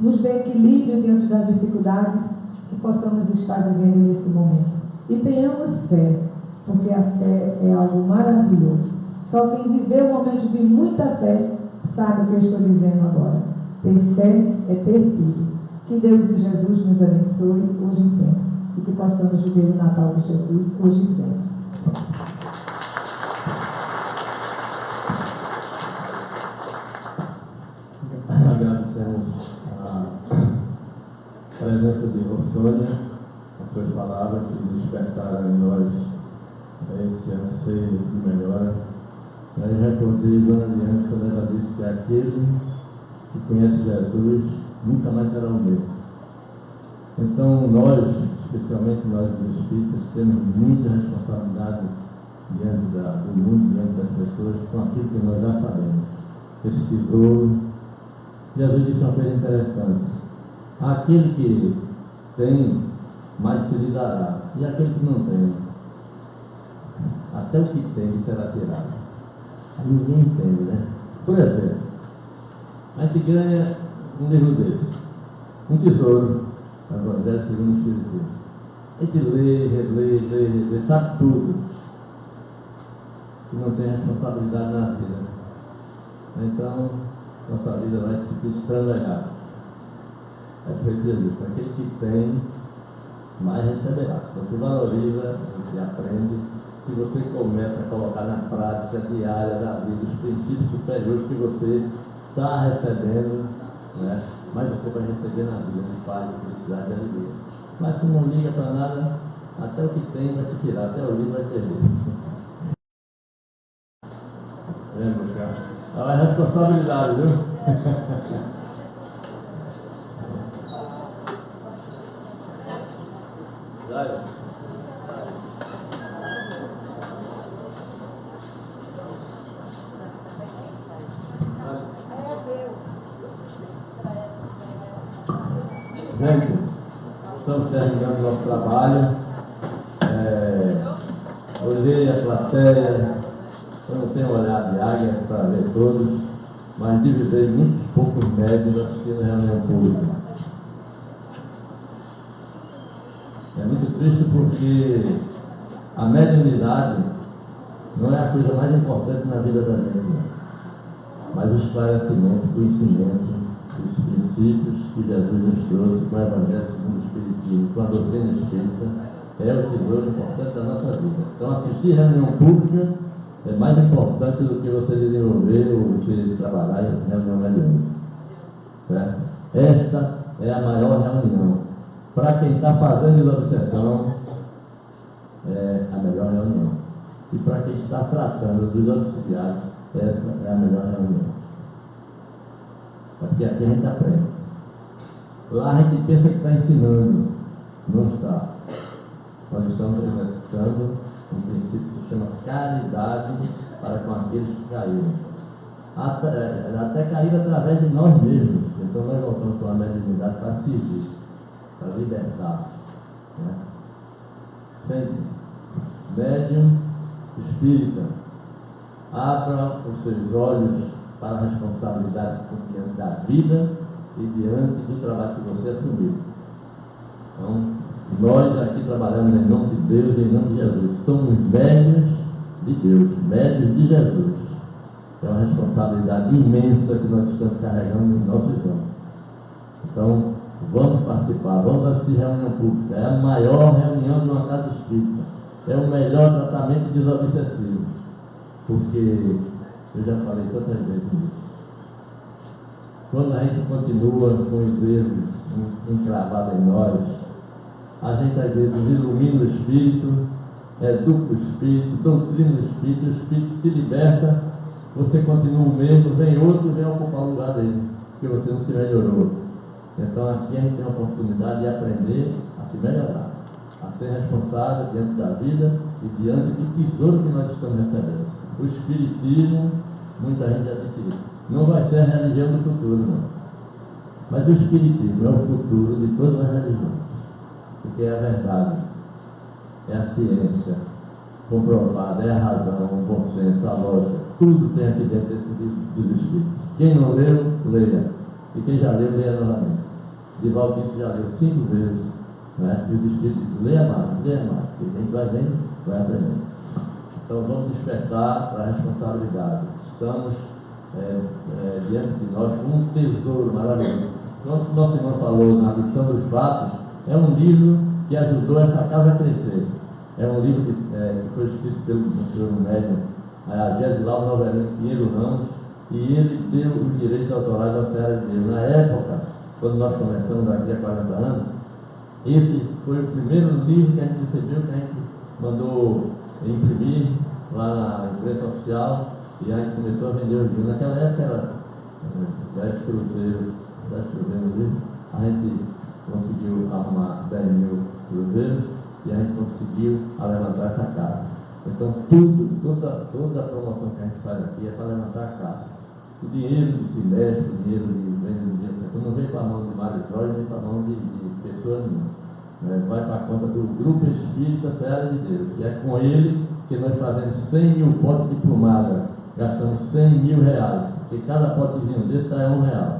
nos dê equilíbrio diante das dificuldades que possamos estar vivendo nesse momento. E tenhamos fé, porque a fé é algo maravilhoso. Só quem viveu um momento de muita fé sabe o que eu estou dizendo agora. Ter fé é ter tudo. Que Deus e Jesus nos abençoe hoje e sempre. E que possamos viver o Natal de Jesus hoje e sempre. Agradecemos a presença de Rossônia, as suas palavras que despertaram em nós esse anseio de melhora. Eu recordei Dona Diante quando ela disse que aquele que conhece Jesus nunca mais será o mesmo. Então nós, especialmente nós dos espíritas, temos muita responsabilidade diante do mundo, diante das pessoas, com aquilo que nós já sabemos. Esse tesouro. Jesus disse uma coisa interessante: aquele que tem, mais se lhe dará, e aquele que não tem, até o que tem será tirado. Ninguém entende, né? Por exemplo, a gente ganha um livro desse, um tesouro, o Evangelho segundo o Espiritismo. A gente lê, relê, sabe tudo, e não tem responsabilidade na vida. Então, nossa vida vai se destrambelhar. É preciso disso. Aquele que tem, mais receberá. Se você valoriza, você aprende. Se você começa a colocar na prática diária da vida os princípios superiores que você está recebendo, né? Mas você vai receber na vida de paz, de felicidade e alegria. Mas se não liga para nada, até o que tem vai se tirar, até o livro vai perder. Vamos buscar. Olha a responsabilidade, viu? Gente, estamos terminando o nosso trabalho. Olhei a plateia, eu não tenho olhado de águia para ver todos, mas divisei muitos poucos médios assistindo a reunião pública. É muito triste porque a mediunidade não é a coisa mais importante na vida da gente, mas o esclarecimento, o conhecimento, os princípios que Jesus nos trouxe com o Evangelho segundo o Espiritismo, com a doutrina espírita, é o tesouro importante da nossa vida. Então, assistir a reunião pública é mais importante do que você desenvolver ou você trabalhar em reunião mediúnica. Certo? Esta é a maior reunião. Para quem está fazendo desobsessão, é a melhor reunião. E para quem está tratando dos obsidiados, essa é a melhor reunião. Porque aqui a gente aprende. Lá a gente pensa que está ensinando. Não está. Nós estamos exercitando um princípio que se chama caridade para com aqueles que caíram. Até caíram através de nós mesmos. Então nós voltamos com a mediunidade para servir, para libertar. Né? Gente, médium espírita, abra os seus olhos para a responsabilidade diante da vida e diante do trabalho que você assumiu. Então, nós aqui trabalhamos em nome de Deus e em nome de Jesus. Somos médiuns de Deus, médiuns de Jesus. É uma responsabilidade imensa que nós estamos carregando em nossos ombros. Então, Vamos participar, vamos assistir reunião pública. É a maior reunião de uma casa espírita. É o melhor tratamento desobsessivo. Porque eu já falei tantas vezes nisso. Quando a gente continua com os erros encravados em nós, a gente às vezes ilumina o espírito, educa o espírito, doutrina o espírito se liberta, você continua o mesmo, vem outro e vem ocupar o lugar dele, porque você não se melhorou. Então aqui a gente tem a oportunidade de aprender a se melhorar, a ser responsável diante da vida e diante do tesouro que nós estamos recebendo. O espiritismo, muita gente já disse isso, não vai ser a religião do futuro, não. Mas o espiritismo é o futuro de todas as religiões, porque é a verdade, é a ciência comprovada, é a razão, o bom senso, a lógica, tudo tem aqui dentro desse livro dos espíritos. Quem não leu, leia. E quem já leu, leia novamente. Divaldo disse que já leu 5 vezes, né? E os espíritos dizem, leia mais, porque a gente vai vendo, vai aprendendo. Então vamos despertar para a responsabilidade. Estamos diante de nós com um tesouro maravilhoso. Como nosso irmão falou na lição dos fatos, é um livro que ajudou essa casa a crescer. É um livro que foi escrito pelo senhor médium Gesilau Novelino Pinheiro Ramos, e ele deu os direitos autorais ao Ceará de Deus. Na época, quando nós começamos aqui há 40 anos, esse foi o primeiro livro que a gente recebeu, que a gente mandou imprimir lá na imprensa oficial, e a gente começou a vender os livros. Naquela época era 10 cruzeiros no livro, a gente conseguiu arrumar 10 mil cruzeiros e a gente conseguiu levantar essa casa. Então toda a promoção que a gente faz aqui é para levantar a casa. O dinheiro de semestre, o dinheiro de venda do dinheiro, não vem para a mão de Mário Troia, vem para a mão de pessoa nenhuma. Vai para a conta do Grupo Espírita Ceará de Deus. E é com ele que nós fazemos 100 mil potes de pomada, gastamos 100 mil reais, porque cada potezinho desse sai R$1.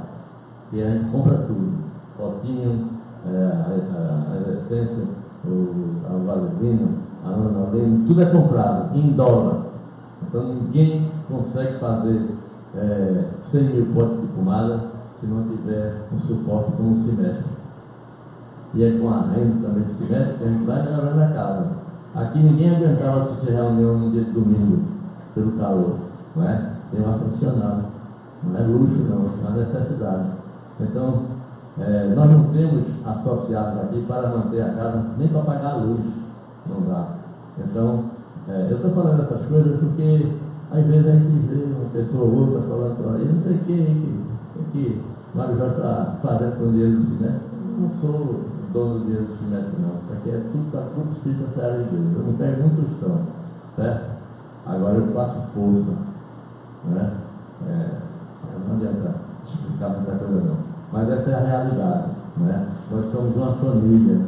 E a gente compra tudo, potinho, a essência, a vaselina, a lanolina, tudo é comprado em dólar. Então ninguém consegue fazer 100 mil potes de pomada se não tiver um suporte como o semestre. E é com a renda também do semestre que a gente vai melhorando a casa. Aqui ninguém aguentava assistir reunião no dia de domingo pelo calor, não é? Tem um ar-condicionado, não é luxo não, é uma necessidade. Então, nós não temos associados aqui para manter a casa, nem para pagar a luz, não dá. Então, eu estou falando essas coisas porque às vezes a gente vê uma pessoa ou outra falando por aí, não sei o que Mário Jorge está fazendo com o dinheiro do cinema. Eu não sou dono do dinheiro do cinema, não. Isso aqui é tudo da Grupo Espírita Ceará de Deus. Eu não pego um tostão, certo? Agora eu faço força, né? Não adianta explicar muita coisa não. Mas essa é a realidade, né? Nós somos uma família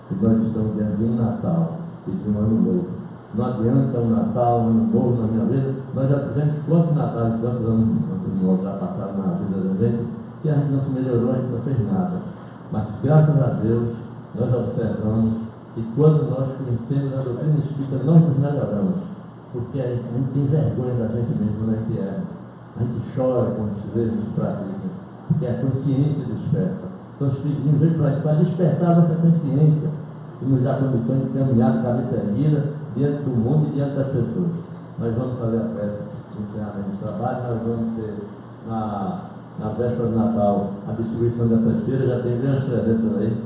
e nós estamos diante de um Natal e de um Ano Novo. Não adianta um Natal, um Ano Novo na minha vida. Nós já tivemos quantos Natais, quantos anos ultrapassaram na vida da gente. Se a gente não se melhorou, a gente não fez nada. Mas graças a Deus, nós observamos que quando nós conhecemos a doutrina espírita, nós nos melhoramos. Porque a gente tem vergonha da gente mesmo, né? Que a gente chora quando os erros praticam. Porque a consciência desperta. Então o Espiritismo veio para despertar essa consciência e nos dar condições de caminhar de cabeça erguida diante do mundo e diante das pessoas. Nós vamos fazer a peça de encerramento de trabalho, nós vamos ter na véspera do Natal a distribuição dessas feiras, já tem bem uns 300 aí.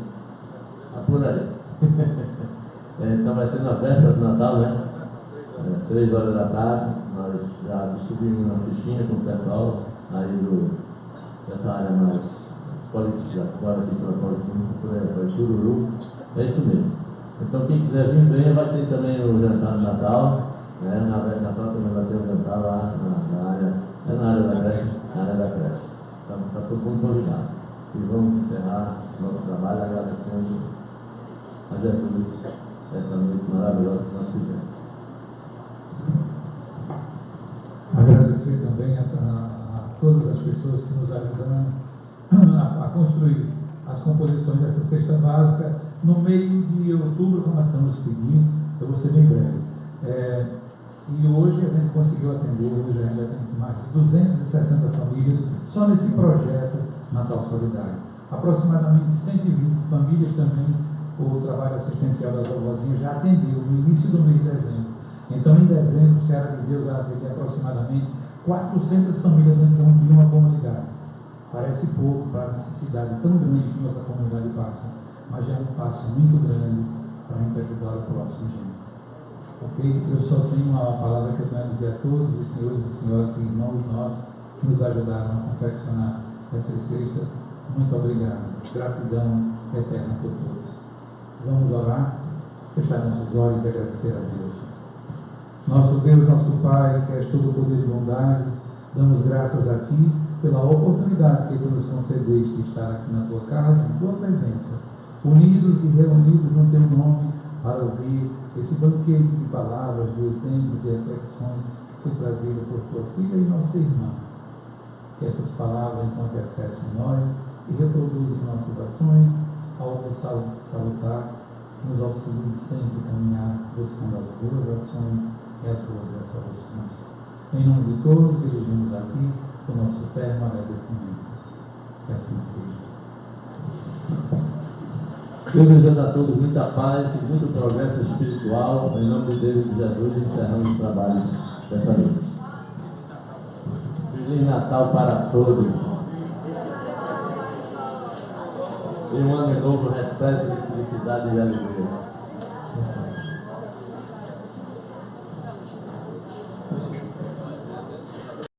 Por aí. Então vai ser na véspera do Natal, né? 3 horas da tarde, nós já distribuímos uma fichinha com o pessoal aí dessa área mais agora aqui pela por Tururu. É isso mesmo. Então quem quiser vir, venha. Vai ter também o jantar de Natal, né? Na véspera de Natal também vai ter o jantar lá na área, na área da creche. Então está todo mundo convidado. E vamos encerrar nosso trabalho agradecendo a Jesus essa noite maravilhosa que nós tivemos. Agradecer também a todas as pessoas que nos ajudaram a construir as composições dessa cesta básica. No meio de outubro começamos a pedir, eu vou ser bem breve. E hoje a gente conseguiu atender, hoje ainda tem mais de 260 famílias só nesse projeto Natal Solidário. Aproximadamente 120 famílias também, o trabalho assistencial das vovozinhas já atendeu no início do mês de dezembro. Então, em dezembro, o Seara de Deus vai atender aproximadamente 400 famílias dentro de uma comunidade. Parece pouco para a necessidade tão grande que nossa comunidade passa, mas já é um passo muito grande para a gente ajudar o próximo, gente. Ok? Eu só tenho uma palavra que eu tenho a dizer a todos os senhores e senhoras e irmãos nossos que nos ajudaram a confeccionar essas cestas. Muito obrigado. Gratidão eterna por todos. Vamos orar, fechar nossos olhos e agradecer a Deus. Nosso Deus, nosso Pai, que és todo poder e bondade, damos graças a Ti pela oportunidade que Tu nos concedeste de estar aqui na Tua casa, em Tua presença, unidos e reunidos no Teu nome, para ouvir esse banquete de palavras, de exemplos, de reflexões que foi trazido por Tua filha e nossa irmã. Que essas palavras encontrem acesso em nós e reproduzam em nossas ações algo salutar, que nos auxilie sempre a caminhar buscando as boas ações e as boas resoluções. Em nome de todos, dirigimos aqui o nosso termo agradecimento. Que assim seja. Eu desejando a todos muita paz e muito progresso espiritual. Em nome de Deus e de Jesus, encerramos o trabalho dessa noite. Feliz Natal para todos. E um ano novo repleto de felicidade e alegria.